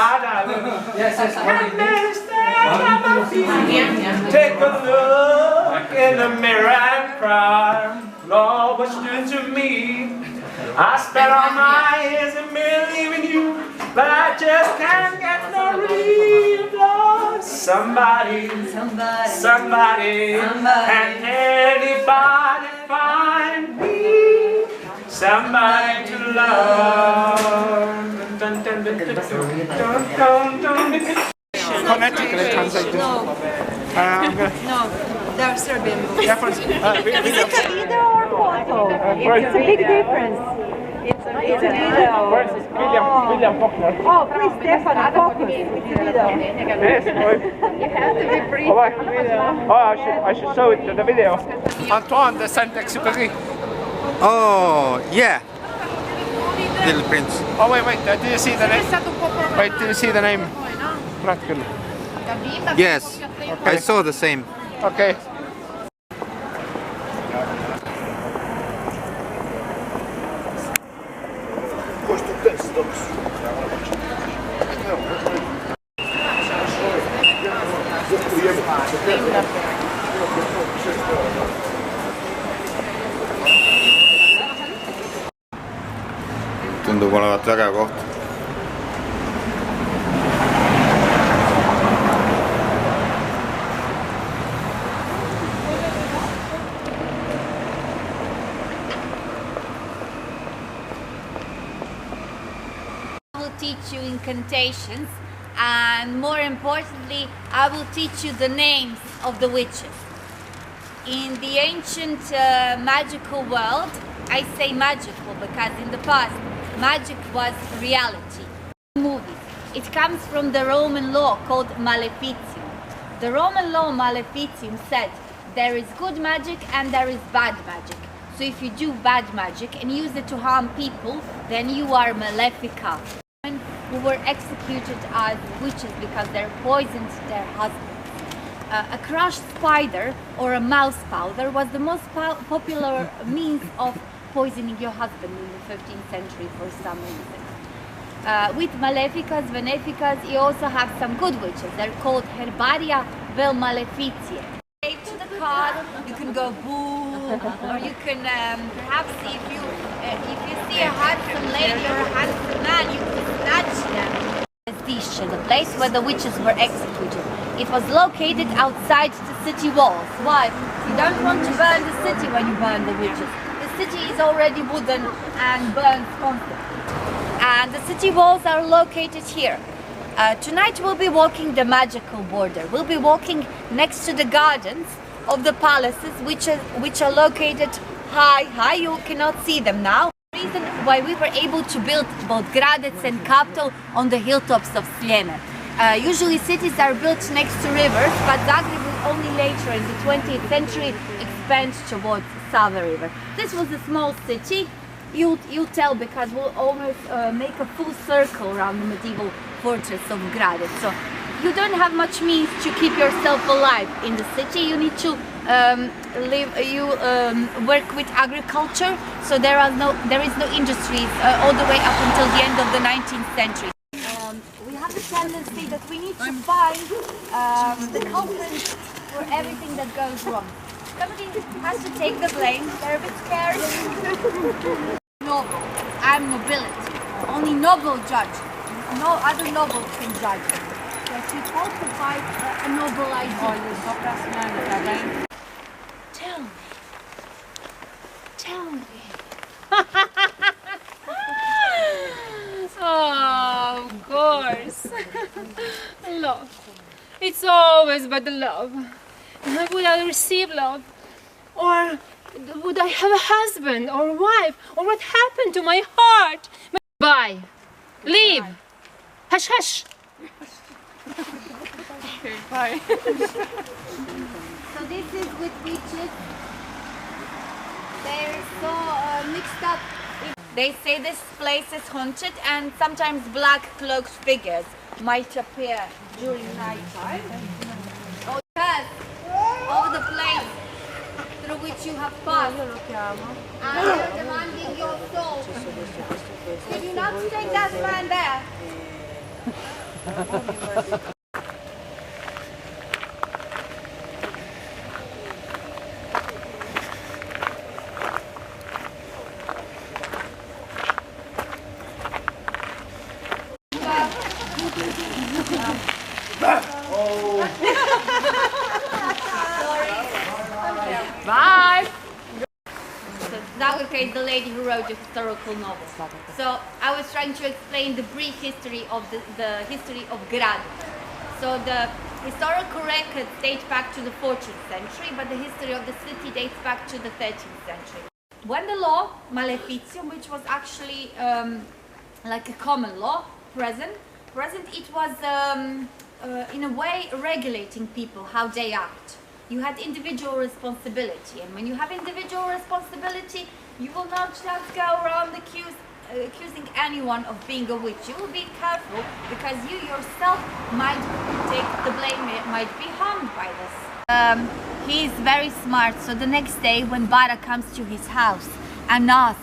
take a look in the mirror and cry, Lord, what you doing to me? I spent all my years in believing you, but I just can't get no reply. Somebody, can anybody find me somebody to love? Phonetically translated. No, they're Serbian books. Is it a video or photo? It's a big difference. It's a video. Where's William Faulkner? Oh, please, Stefan, focus. It's a video. Yes, you have to be brief. I should show it to the video. Antoine de Saint-Exupéry. Oh, yeah. Little Prince. Oh, wait, did you see the name? Wait, did you see the name? Practically. Yes, okay. I saw the same. Okay. Tundub olevat vägev koht. I will teach you incantations, and more importantly, I will teach you the names of the witches. In the ancient magical world, I say magical because in the past magic was reality. Movies. It comes from the Roman law called Maleficium. The Roman law Maleficium said there is good magic and there is bad magic. So if you do bad magic and use it to harm people, then you are Malefica. Who were executed as witches because they poisoned their husbands. A crushed spider or a mouse powder was the most popular means of poisoning your husband in the 15th century for some reason. With maleficas, beneficas, you also have some good witches. They're called herbaria vel maleficiae. To the card, you can go boo, or you can perhaps if you see a handsome lady or a handsome man, you can snatch them. The place where the witches were executed. It was located outside the city walls. Why? You don't want to burn the city when you burn the witches. The city is already wooden and burns constantly. And the city walls are located here. Tonight we'll be walking the magical border. We'll be walking next to the gardens of the palaces, which are located high. You cannot see them now. The reason why we were able to build both Gradec and Kaptol on the hilltops of Sljeme. Usually cities are built next to rivers, but Zagreb will only later in the 20th century expand towards Sava River. This was a small city. You'll tell because we'll almost make a full circle around the medieval fortress of Gradec. So you don't have much means to keep yourself alive in the city. You need to work with agriculture. So there is no industries all the way up until the end of the 19th century. We have the tendency that we need to find the culprits for everything that goes wrong. Somebody has to take the blame. They're a bit scared. Noble. I'm nobility. Only noble judge. No other nobles can judge. So if we falsify a noble idea. Tell me. Oh, of course. Love. It's always but the love. Would I receive love? Or would I have a husband or wife? Or what happened to my heart? Bye. Leave. Hush, hush. Okay, bye. So this is with witches. They're so mixed up. They say this place is haunted and sometimes black cloaked figures might appear during night time. Because of the place through which you have passed and they're demanding your soul. Did you not take that man there? Bye. So Zagreb is the lady who wrote the historical novel. So I was trying to explain the brief history of the history of Gradec. So the historical records date back to the 14th century, but the history of the city dates back to the 13th century. When the law, Maleficium, which was actually like a common law, present, it was in a way regulating people, how they act. You had individual responsibility, and when you have individual responsibility, you will not just go around accusing anyone of being a witch. You will be careful because you yourself might take the blame, might be harmed by this. He is very smart, so the next day when Bara comes to his house and asks,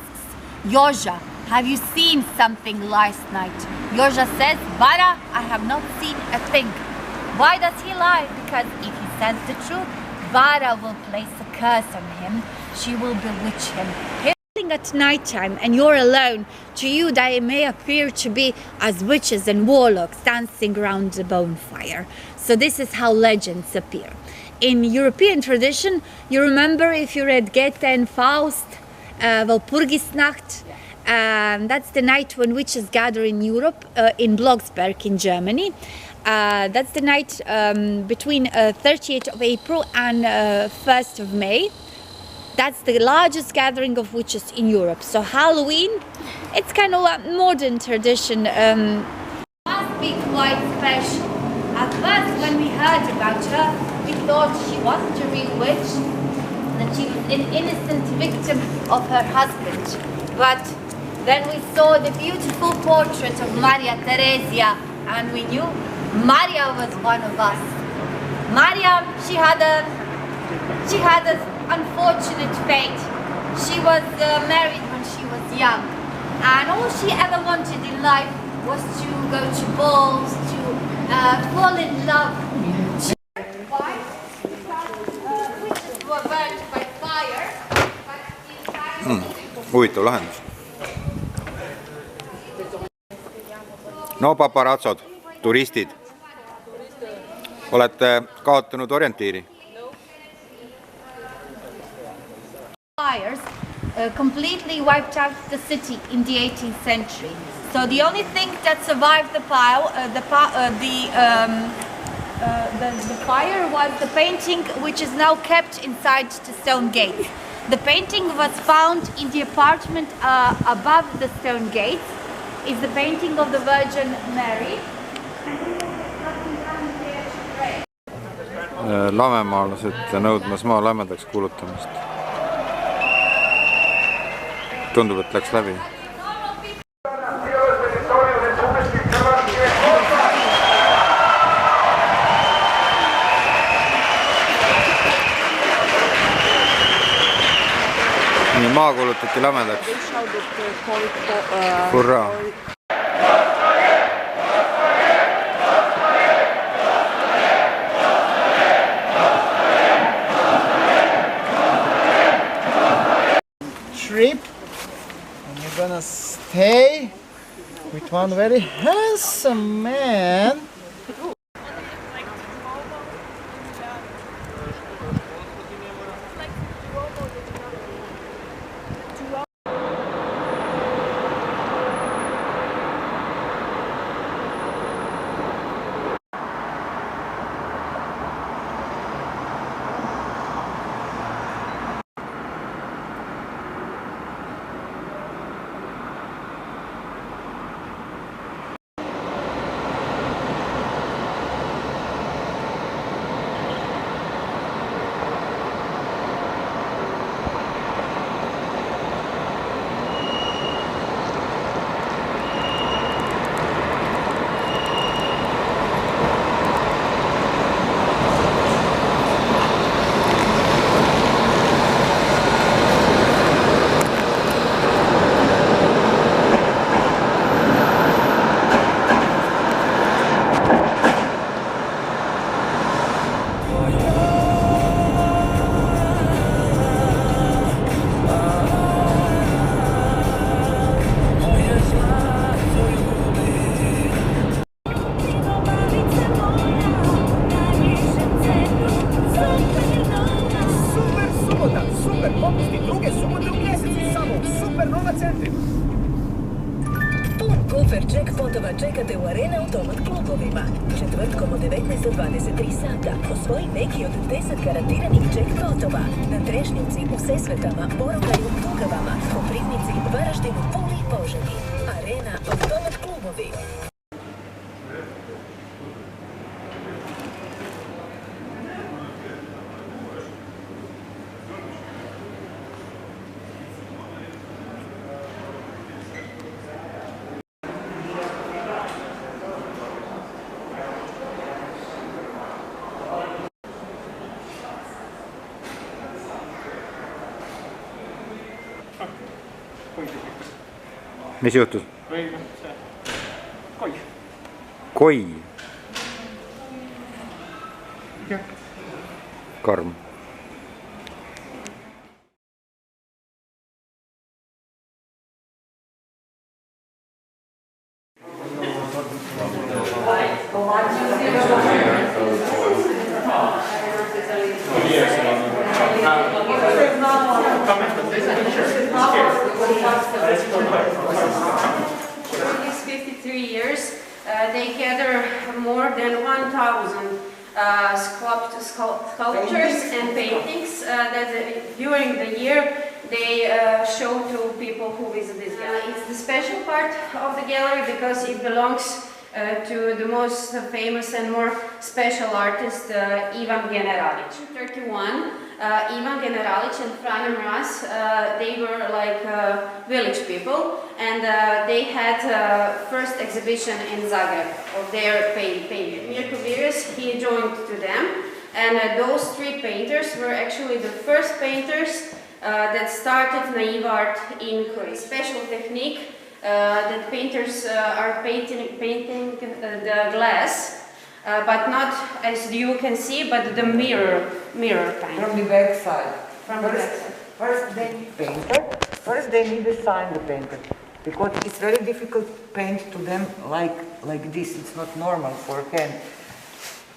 Joža, have you seen something last night? Joža says, Bara, I have not seen a thing. Why does he lie? Because if he says the truth, Bara will place a curse on him. She will bewitch him. At night time and you're alone, to you they may appear to be as witches and warlocks dancing around the bonfire. So this is how legends appear. In European tradition, you remember if you read Goethe and Faust, Walpurgisnacht, that's the night when witches gather in Europe, in Blocksberg in Germany. That's the night between 30th of April and 1st of May. That's the largest gathering of witches in Europe. So Halloween, it's kind of a modern tradition. Must be quite special. At first, when we heard about her, we thought she wasn't a real witch, that she was an innocent victim of her husband. But then we saw the beautiful portrait of Maria Theresia, and we knew Maria was one of us. Maria, she had an unfortunate fate. She was married when she was young, and all she ever wanted in life was to go to balls, to fall in love. Why? Because witches were burned by fire. Huvitav lahendus. No paparatsod, turistid. Olete kaotanud orientiiri? Fires completely wiped out the city in the 18th century. So the only thing that survived the fire was the painting, which is now kept inside the stone gate. The painting was found in the apartment above the stone gate. It's the painting of the Virgin Mary. Lamemaalased nõudmas maa lämedaks kuulutamist. Tundub, et läks läbi. Nii maa kuulutati lämedaks. Hurraa! Trip, and you're gonna stay with one very handsome man. Jackpotova čekate u Arena automat klubovima. Četvrtkom od 19 do 23 sata osvoji neki od 10 garantiranih jackpotova na Trešnjevci, u Sesvetama, Borongaju, Dugavama, Koprivnici, Varaždinu, Puli i Požegi. Arena automat klubovi. Mis juhtus? Koi. Koi? Karm. These 53 years, they gather more than 1,000 sculptures and paintings that during the year they show to people who visit this gallery. It's the special part of the gallery because it belongs to the most famous and more special artist, Ivan Generalic. 31, Ivan Generalic and Frane Mraz, they were like village people, and they had first exhibition in Zagreb of their painting. Mirko Virus, he joined to them, and those three painters were actually the first painters that started naive art in Korea. Special technique that painters are painting the glass, but not as you can see, but the mirror paint. From the back side. From the back side. First they need painter. First they need to sign the painter, because it's very difficult to paint to them like this. It's not normal for hand.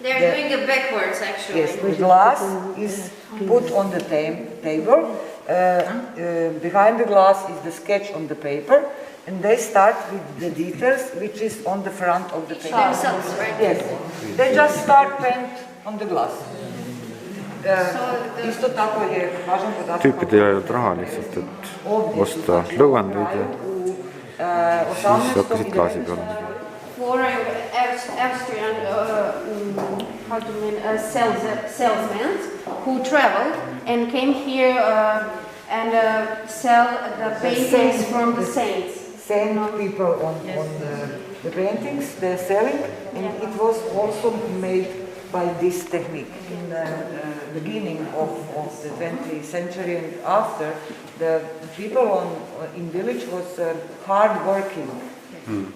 They're doing it backwards, actually. Yes, the glass is put on the table. Behind the glass is the sketch on the paper, and they start with the details, which is on the front of the painting. Themselves, right? Yes. They just start paint on the glass. Isto tako je važan podatak. Tüüpid ei ajanud raha lihtsalt, et osta lõuenduid ja siis hakkasid klaasi peale. For Austrian salesmen who traveled and came here and sell the paintings from the saints. Same people on the paintings they're selling, and it was also made by this technique. In the beginning of the 20th century and after, the people in village was hard working.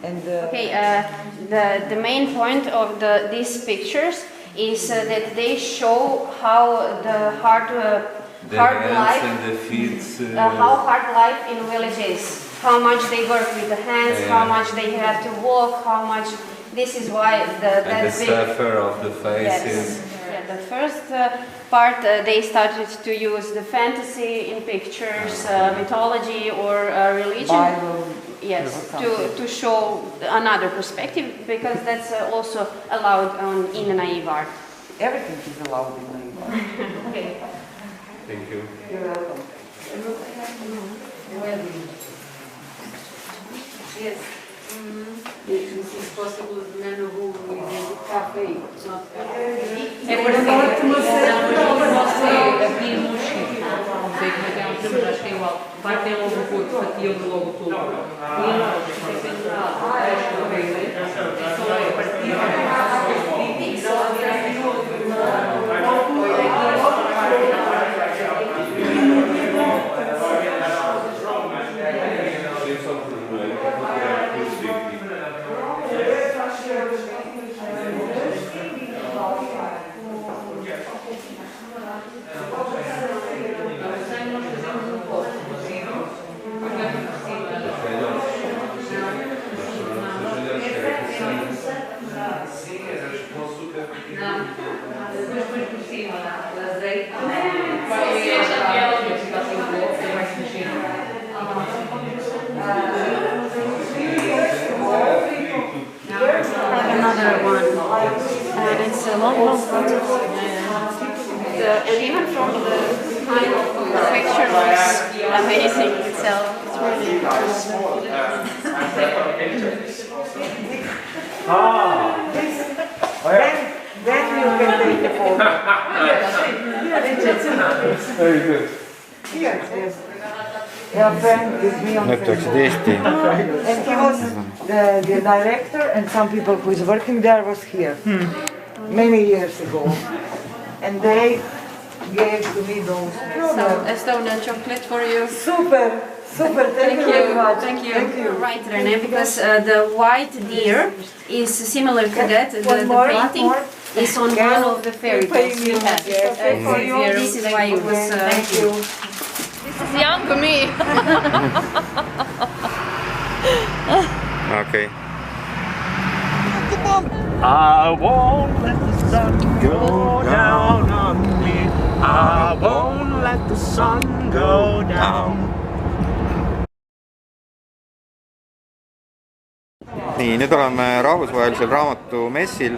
And the main point of these pictures is that they show how the hard life and the fields, how hard life in villages, how much they work with the hands, how much they have to walk, how much. This is why the suffer of the faces. Yes. Yeah, the first part they started to use the fantasy in pictures, mythology or religion. Bible. Yes, to show another perspective, because that's also allowed in naive art. Everything is allowed in naive art. Okay. Thank you. You're welcome. Yes. This is possible man who is in the cafe. It's not Another one, and it's a long photo. And even from the kind of the picture looks amazing itself. It's really interesting. Then you can take the photo. Very good. Yes. A friend with me on Facebook. And he was the director, and some people who is working there was here many years ago. And they gave to me those Some Estonian chocolate for you. Super. Thank you very much. Thank you. Right, Rene, because the white deer is similar to that. The painting is on one of the fairy tales we have. This is why it was. Thank you. This is younger me. Okay. I won't let the sun go down on me. I won't let the sun go down. Nii, nüüd oleme rahvusvahelisel raamatumessil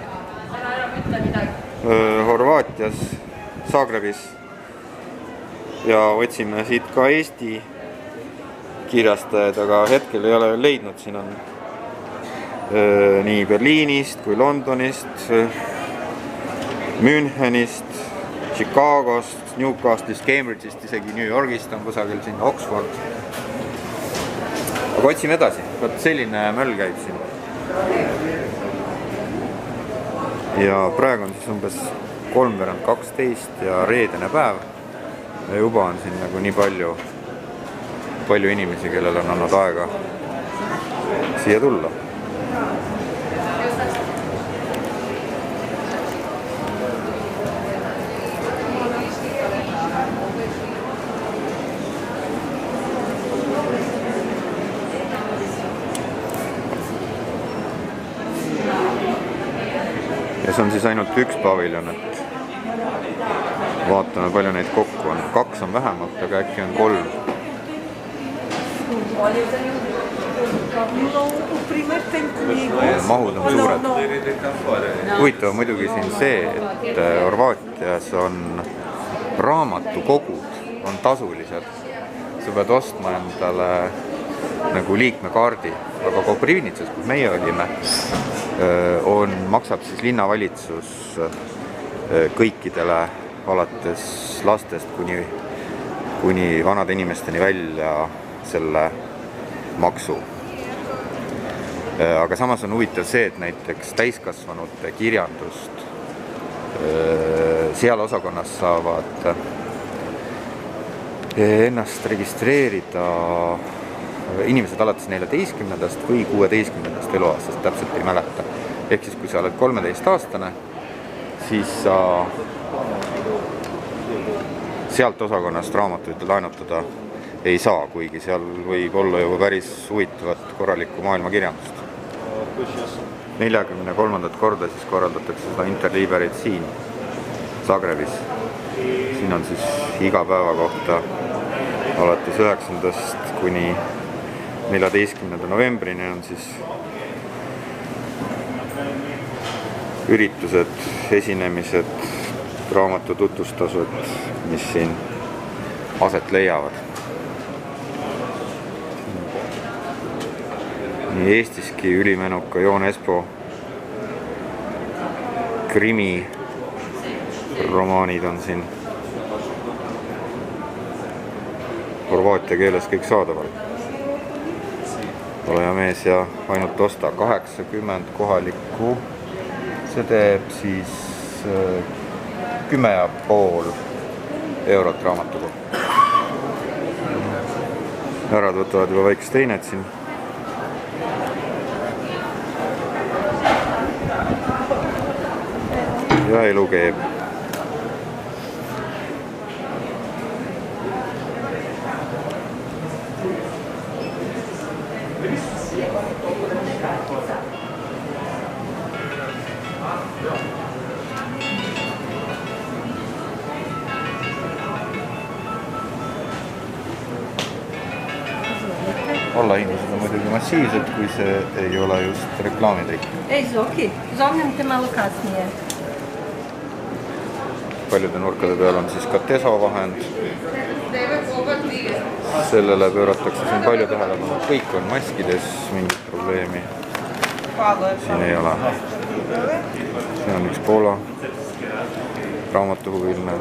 Horvaatias, Zagrebis ja otsime siit ka Eesti kirjastajaid, aga hetkel ei ole leidnud. Siin on nii Berliinist kui Londonist, Münchenist, Chicagost, Newcastlist, Cambridge'ist, isegi New Yorgist on kusagil siin Oxford. Aga otsime edasi, vaat selline möll käib siin. Ja praegu on siis umbes 3:12 ja reedene päev. Ja juba on siin nagu nii palju inimesi, kellel on olnud aega siia tulla. Ja see on siis ainult üks paviljon, et vaatame, palju neid kokku on. 2 on vähemalt, aga äkki on 3. mahud on suured. Huvitav muidugi siin see, et Horvaatias on raamatukogud on tasulised. Sa pead ostma endale nagu liikmekaardi, aga Koprivnitsas, kus meie olime, maksab siis linnavalitsus kõikidele alates lastest kuni vanade inimesteni välja selle maksu. Aga samas on huvitav see, et näiteks täiskasvanute kirjandust seal osakonnas saavad ennast registreerida inimesed alates 14. või 16. eluaastast, täpselt ei mäleta. Ehk siis, kui sa oled 13-aastane, siis sa sealt osakonnast raamatuid laenutada ei saa, kuigi seal võib olla juba päris huvitavat korralikku maailmakirjandust. 43. korda siis korraldatakse seda Interliberit siin Zagrebis. Siin on siis iga päeva kohta alates 9. kuni 14. novembrini on siis üritused, esinemised, raamatu tutvustused, mis siin aset leiavad. Nii Eestiski ülimenuka Joon Espo krimiromaanid on siin horvaatia keeles kõik saadaval. Ole hea mees ja ainult osta 80 kohalikku. See teeb siis 10,5 eurot raamatuga. Härrad võtavad juba väikest teinet siin. Ja elu käib. Allahinnused on muidugi massiivsed, kui see ei ole just reklaamitrikk. Ei, Zoki, zovnem te malo kasnije. Paljude nurkade peal on siis ka desovahend. Sellele pööratakse siin palju tähelepanu. Kõik on maskides, mingit probleemi siin ei ole. See on üks Poola raamatuhuviline.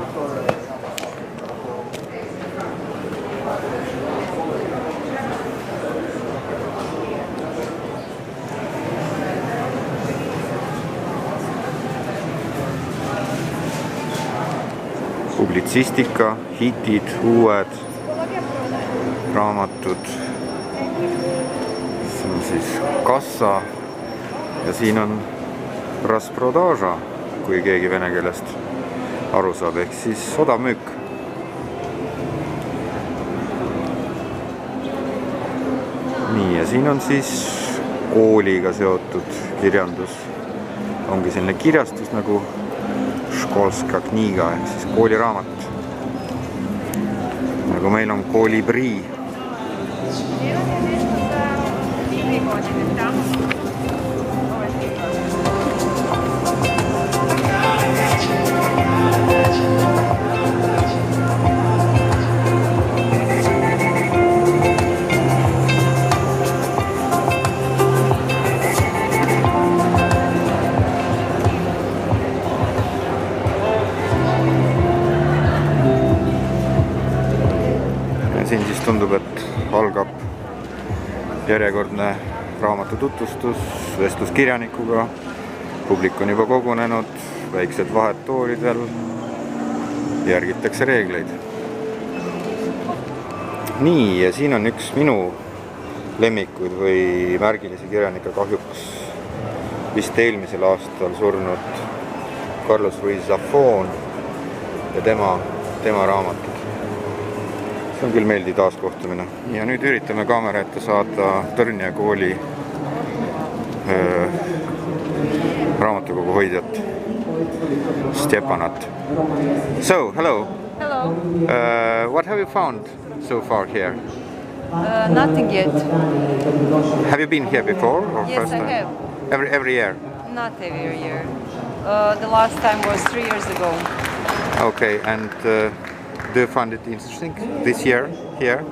Publitsistika, hitid, uued raamatud. See on siis kassa ja siin on rasprodaža, kui keegi vene keelest aru saab, ehk siis odavmüük. Nii, ja siin on siis kooliga seotud kirjandus. Ongi selline kirjastus nagu školska kniga, ehk siis kooliraamat. Nagu meil on koolibrii. Siin siis tundub, et algab järjekordne raamatu tutvustus vestlus kirjanikuga. Publik on juba kogunenud, väiksed vahed tooridel, järgitakse reegleid. Nii, ja siin on üks minu lemmikuid või märgilisi kirjanikke, kahjuks vist eelmisel aastal surnud Carlos Ruiz Zafón ja tema raamatud. See on küll meeldi taaskohtumine. Ja nüüd üritame kaamera ette saada Tõrnja kooli raamatukogu hoidjat Stepanat. So, hello. Hello. What have you found so far here? Nothing yet. Have you been here before or Yes, first I time? have. Every year? Not every year. The last time was 3 years ago. Okay, and do you find it interesting this year here?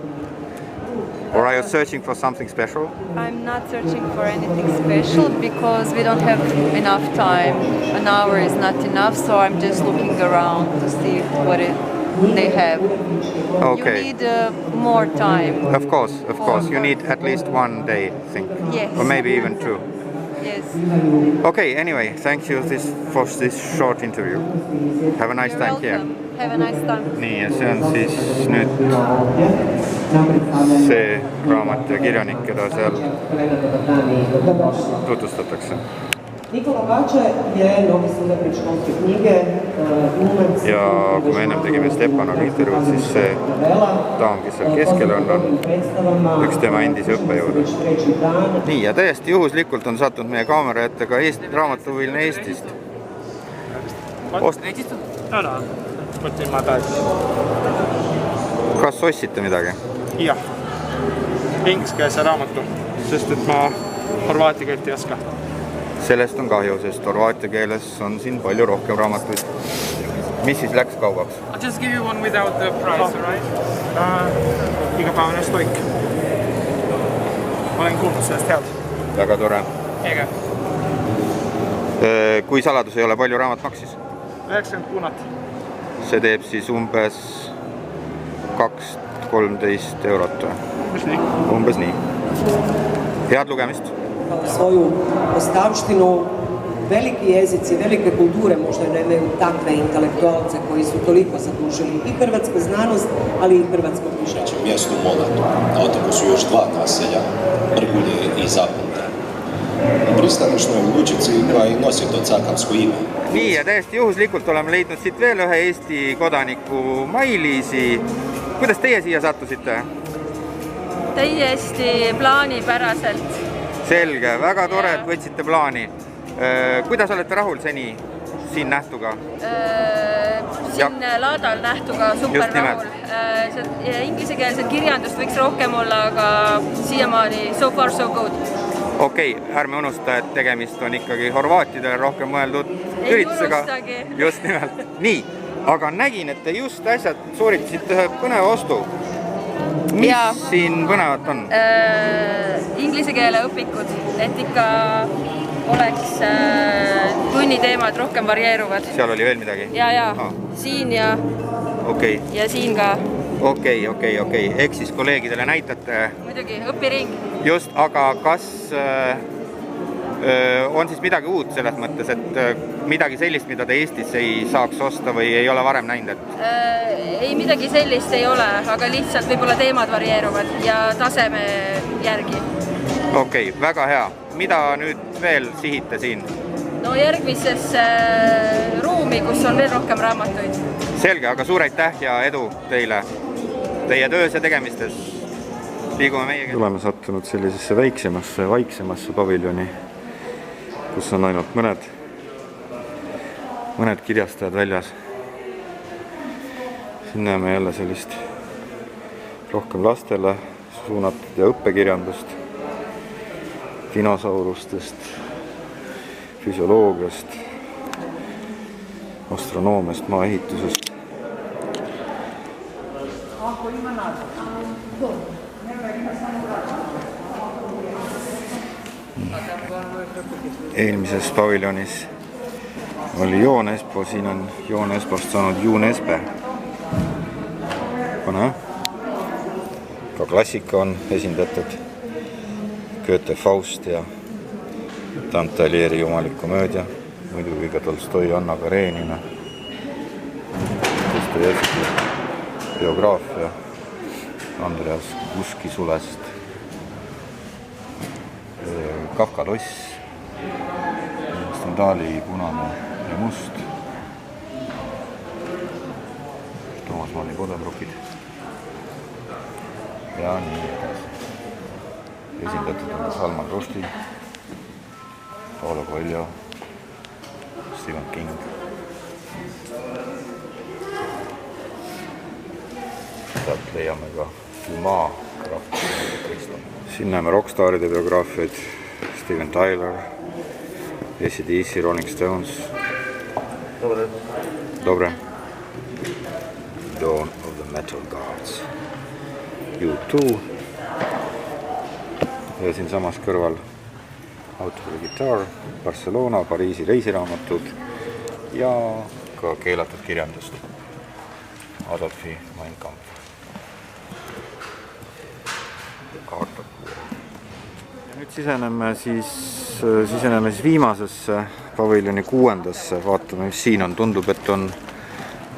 Or are you searching for something special? I'm not searching for anything special because we don't have enough time. An hour is not enough, so I'm just looking around to see what they have. Okay. You need more time. Of course. You need at least 1 day, I think. Yes. Or maybe even 2. Yes. Okay, anyway, thank you for this short interview. Have a nice time here. Have a nice time. Nii, ja see on siis nüüd see raamat ja kirjanik, keda seal tutvustatakse. Ja kui me ennem tegime Stepanaga intervjuud, siis see daam, kes seal keskel on üks tema endisi õppejõude. Nii, ja täiesti juhuslikult on sattunud meie kaamera ette ka raamatuhuviline Eestist. Kas ostsite midagi? Jah, ingliskeelse raamatu, sest et ma horvaatia keelt ei oska. Sellest on kahju, sest horvaatia keeles on siin palju rohkem raamatuid. Mis siis läks kaubaks? I'll just give you one without the price, alright? Igapäevane stoik. Olen kuulnud sellest head. Väga tore. Ega. Kui saladus ei ole, palju raamat maksis? 90 kuunat. See teeb siis umbes 2-13 eurot. Umbes nii. Head lugemist. Svoju ostavštinu, veliki jezici, velike kulture možda nemaju takve intelektualce koji su toliko zadužili i hrvatsku znanost, ali i hrvatsko književnost. Mjestu Molatu, na otoku su još 2 naselja, Brgulje i Zapunte. U pristanišnoj lučici koja i nosi to cakavsko ime. Nii, ja täiesti juhuslikult oleme leidnud siit veel ühe Eesti kodaniku Mailiisi. Kuidas teie siia sattusite? Täiesti plaanipäraselt. Selge, väga tore, et võtsite plaani. Kuidas olete rahul seni siin nähtuga? Siin laadal nähtuga super rahul. Inglisekeelset kirjandust võiks rohkem olla, aga siiamaani so far so good. Okei, ärme unusta, et tegemist on ikkagi horvaatidele rohkem mõeldud üritusega. Ei unustagi. Just nimelt. Nii, aga nägin, et te just äsjad sooritasite ühe põneva ostu. Mis siin põnevat on? Inglise keele õpikud, et ikka oleks tunniteemad rohkem varieeruvad. Seal oli veel midagi? Ja. Siin ja siin ka. Okei. Ehk siis kolleegidele näitate? Muidugi, õpiring. Just, aga kas on siis midagi uut selles mõttes, et midagi sellist, mida te Eestis ei saaks osta või ei ole varem näinud? Ei, midagi sellist ei ole, aga lihtsalt võib-olla teemad varieeruvad ja taseme järgi. Okei, väga hea. Mida nüüd veel sihite siin? No järgmisesse ruumi, kus on veel rohkem raamatuid. Selge, aga suur aitäh ja edu teile, teie töös ja tegemistes. Liigume meiega. Oleme sattunud sellisesse väiksemasse, vaiksemasse paviljoni, kus on ainult mõned kirjastajad väljas. Siin näeme jälle sellist rohkem lastele suunatud ja õppekirjandust, dinosaurustest, füsioloogiast, astronoomiast, maaehitusest. Eelmises paviljonis oli Joon Espo, siin on Joon Espost saanud Juun Espe. Ka klassika on esindatud, Goethe Faust ja Dante Alighieri Jumalik komöödia, muidugi ka Tolstoi Anna Karenina, Dostojevski biograafia Andreas Kuski sulest, Kafka loss, Stendhali Punane ja must, Toomas Manni Kodenbrokid ja nii edasi. Esindatud on Salman Rushdie, Paulo Coelho, Stephen King. Sealt leiame ka Dumas grafik. Siin näeme rockstaaride biograafiaid, Steven Tyler, AC/DC, Rolling Stones. Dobre. Dawn of the Metal Gods. U2. Ja siin samas kõrval Out for the Guitar, Barcelona, Pariisi reisiraamatud ja ka keelatud kirjandust. Adolfi Mein Kampf. Ja nüüd siseneme siis viimasesse paviljoni 6. Vaatame, mis siin on. Tundub, et on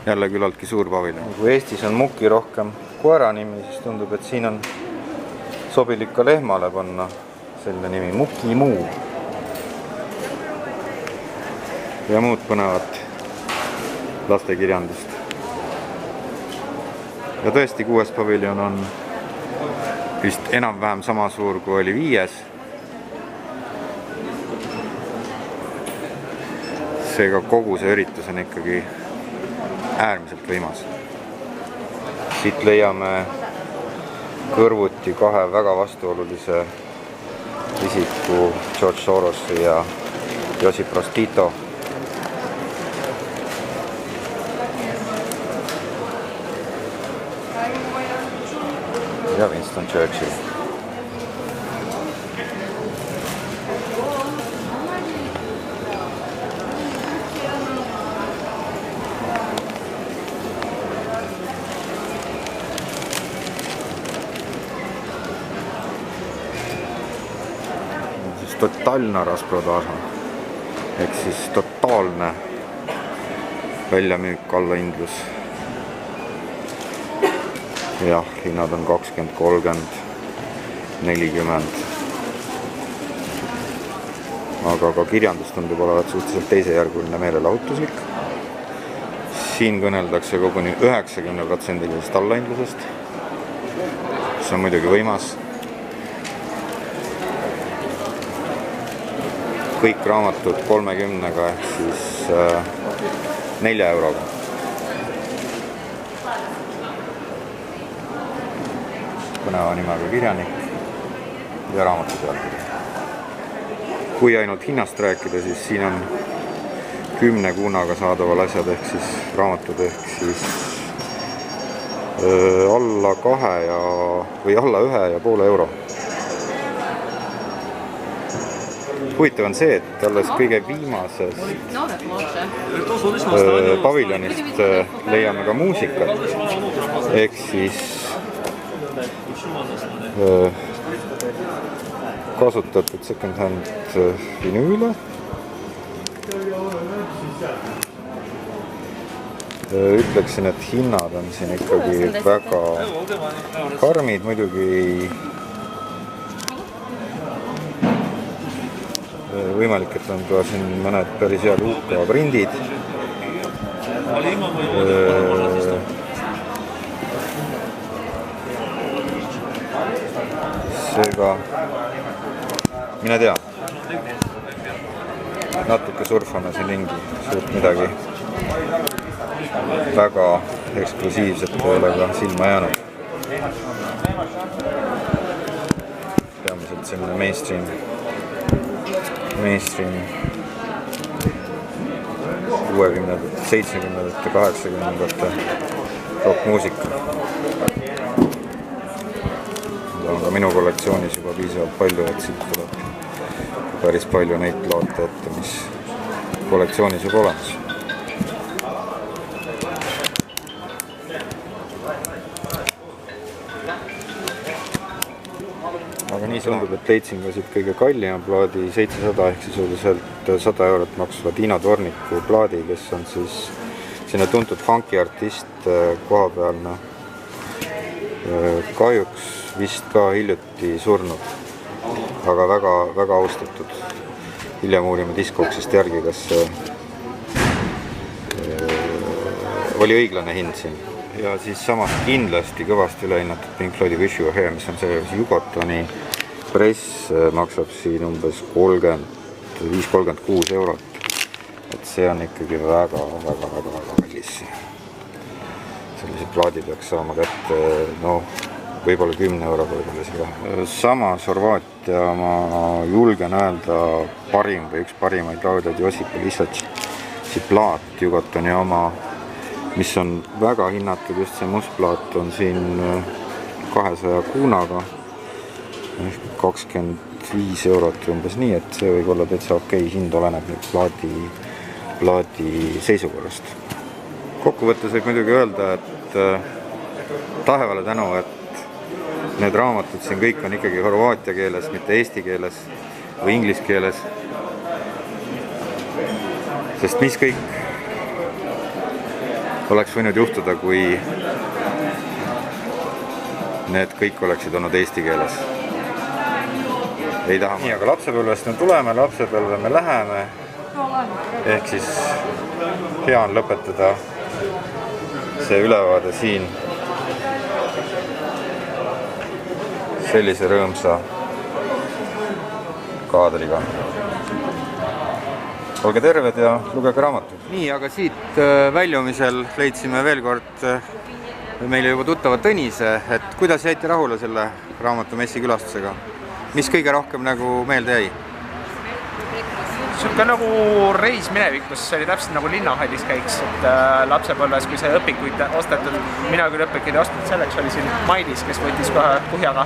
jälle küllaltki suur paviljon. Kui Eestis on muki rohkem koera nimi, siis tundub, et siin on sobilik ka lehmale panna selle nimi Muki Muu. Ja muud põnevat lastekirjandust. Ja tõesti 6. paviljon on vist enam-vähem sama suur kui oli 5. Seega kogu see üritus on ikkagi äärmiselt võimas. Siit leiame kõrvuti 2 väga vastuolulise isiku George Sorosi ja Josip Broz Tito. Ja Winston Churchill. Totalne rasprodaža ehk siis totaalne väljamüük, allahindlus. Jah, hinnad on 20, 30, 40. Aga ka kirjandus tundub olevat suhteliselt teisejärguline meelelahutuslik. Siin kõneldakse koguni 90% allahindlusest. See on muidugi võimas. Kõik raamatud 30-ga ehk siis 4 euroga. Põneva nimega kirjanik ja raamatuteadmine. Kui ainult hinnast rääkida, siis siin on 10 kuunaga saadaval asjad ehk siis raamatud ehk siis alla 2 või alla 1,5 euro. Huvitav on see, et alles kõige viimasest paviljonist leiame ka muusikat ehk siis kasutatud second-hand vinüüle. Ütleksin, et hinnad on siin ikkagi väga karmid, muidugi ei võimalik, et on ka siin mõned päris head UK prindid. Seega, mine tea, natuke surfame siin ringi, suurt midagi väga eksklusiivset ei ole ka silma jäänud. Peamiselt selline mainstream 60-ndate, 70-ndate, 80-ndate rockmuusika. Seda on ka minu kollektsioonis juba piisavalt palju, et siit tuleb päris palju neid plaate ette, mis kollektsioonis juba olemas. Aga nii tundub, et leidsin ka siit kõige kallima plaadi 700 ehk sisuliselt 100 eurot maksva Tiina Torniku plaadi, kes on siis sinna tuntud funky artist kohapealne. Kahjuks vist ka hiljuti surnud, aga väga austatud. Hiljem uurime Discogsist järgi, kas oli õiglane hind siin. Ja siis samas kindlasti kõvasti ülehinnatud Pink Floydi Wish You Were Here, mis on see Jugotoni press, maksab siin umbes 35-36 eurot. Et see on ikkagi väga kallis. Sellised plaadi peaks saama kätte võib-olla 10 euro kõrgusega. Samas Horvaatia, ma julgen öelda, parim või üks parimaid lauljaid Josipa Lisatši plaat, Jugatoni oma, mis on väga hinnatud, just see must plaat on siin 200 kuunaga, 25 eurot umbes nii, et see võib olla täitsa okei hind, oleneb plaadi seisukorrast. Kokkuvõttes võib muidugi öelda, et taevale tänu, et need raamatud siin kõik on ikkagi horvaatia keeles, mitte eesti keeles või inglise keeles. Sest mis kõik oleks võinud juhtuda, kui need kõik oleksid olnud eesti keeles. Ei taha. Nii, aga lapsepõlvest me tuleme, lapsepõlve me läheme. Ehk siis hea on lõpetada see ülevaade siin sellise rõõmsa kaadriga. Olge terved ja lugege raamatuid. Nii, aga siit väljumisel leidsime veel kord meile juba tuttava Tõnise, et kuidas jäite rahule selle raamatumessi külastusega? Mis kõige rohkem nagu meelde jäi? Siuke nagu reis minevikus, see oli täpselt nagu linnahallis käiks, et lapsepõlves, kui see õpikuid ostetud, mina küll õpikuid ostetud, selleks oli siin Mailis, kes võttis kohe kuhjaga.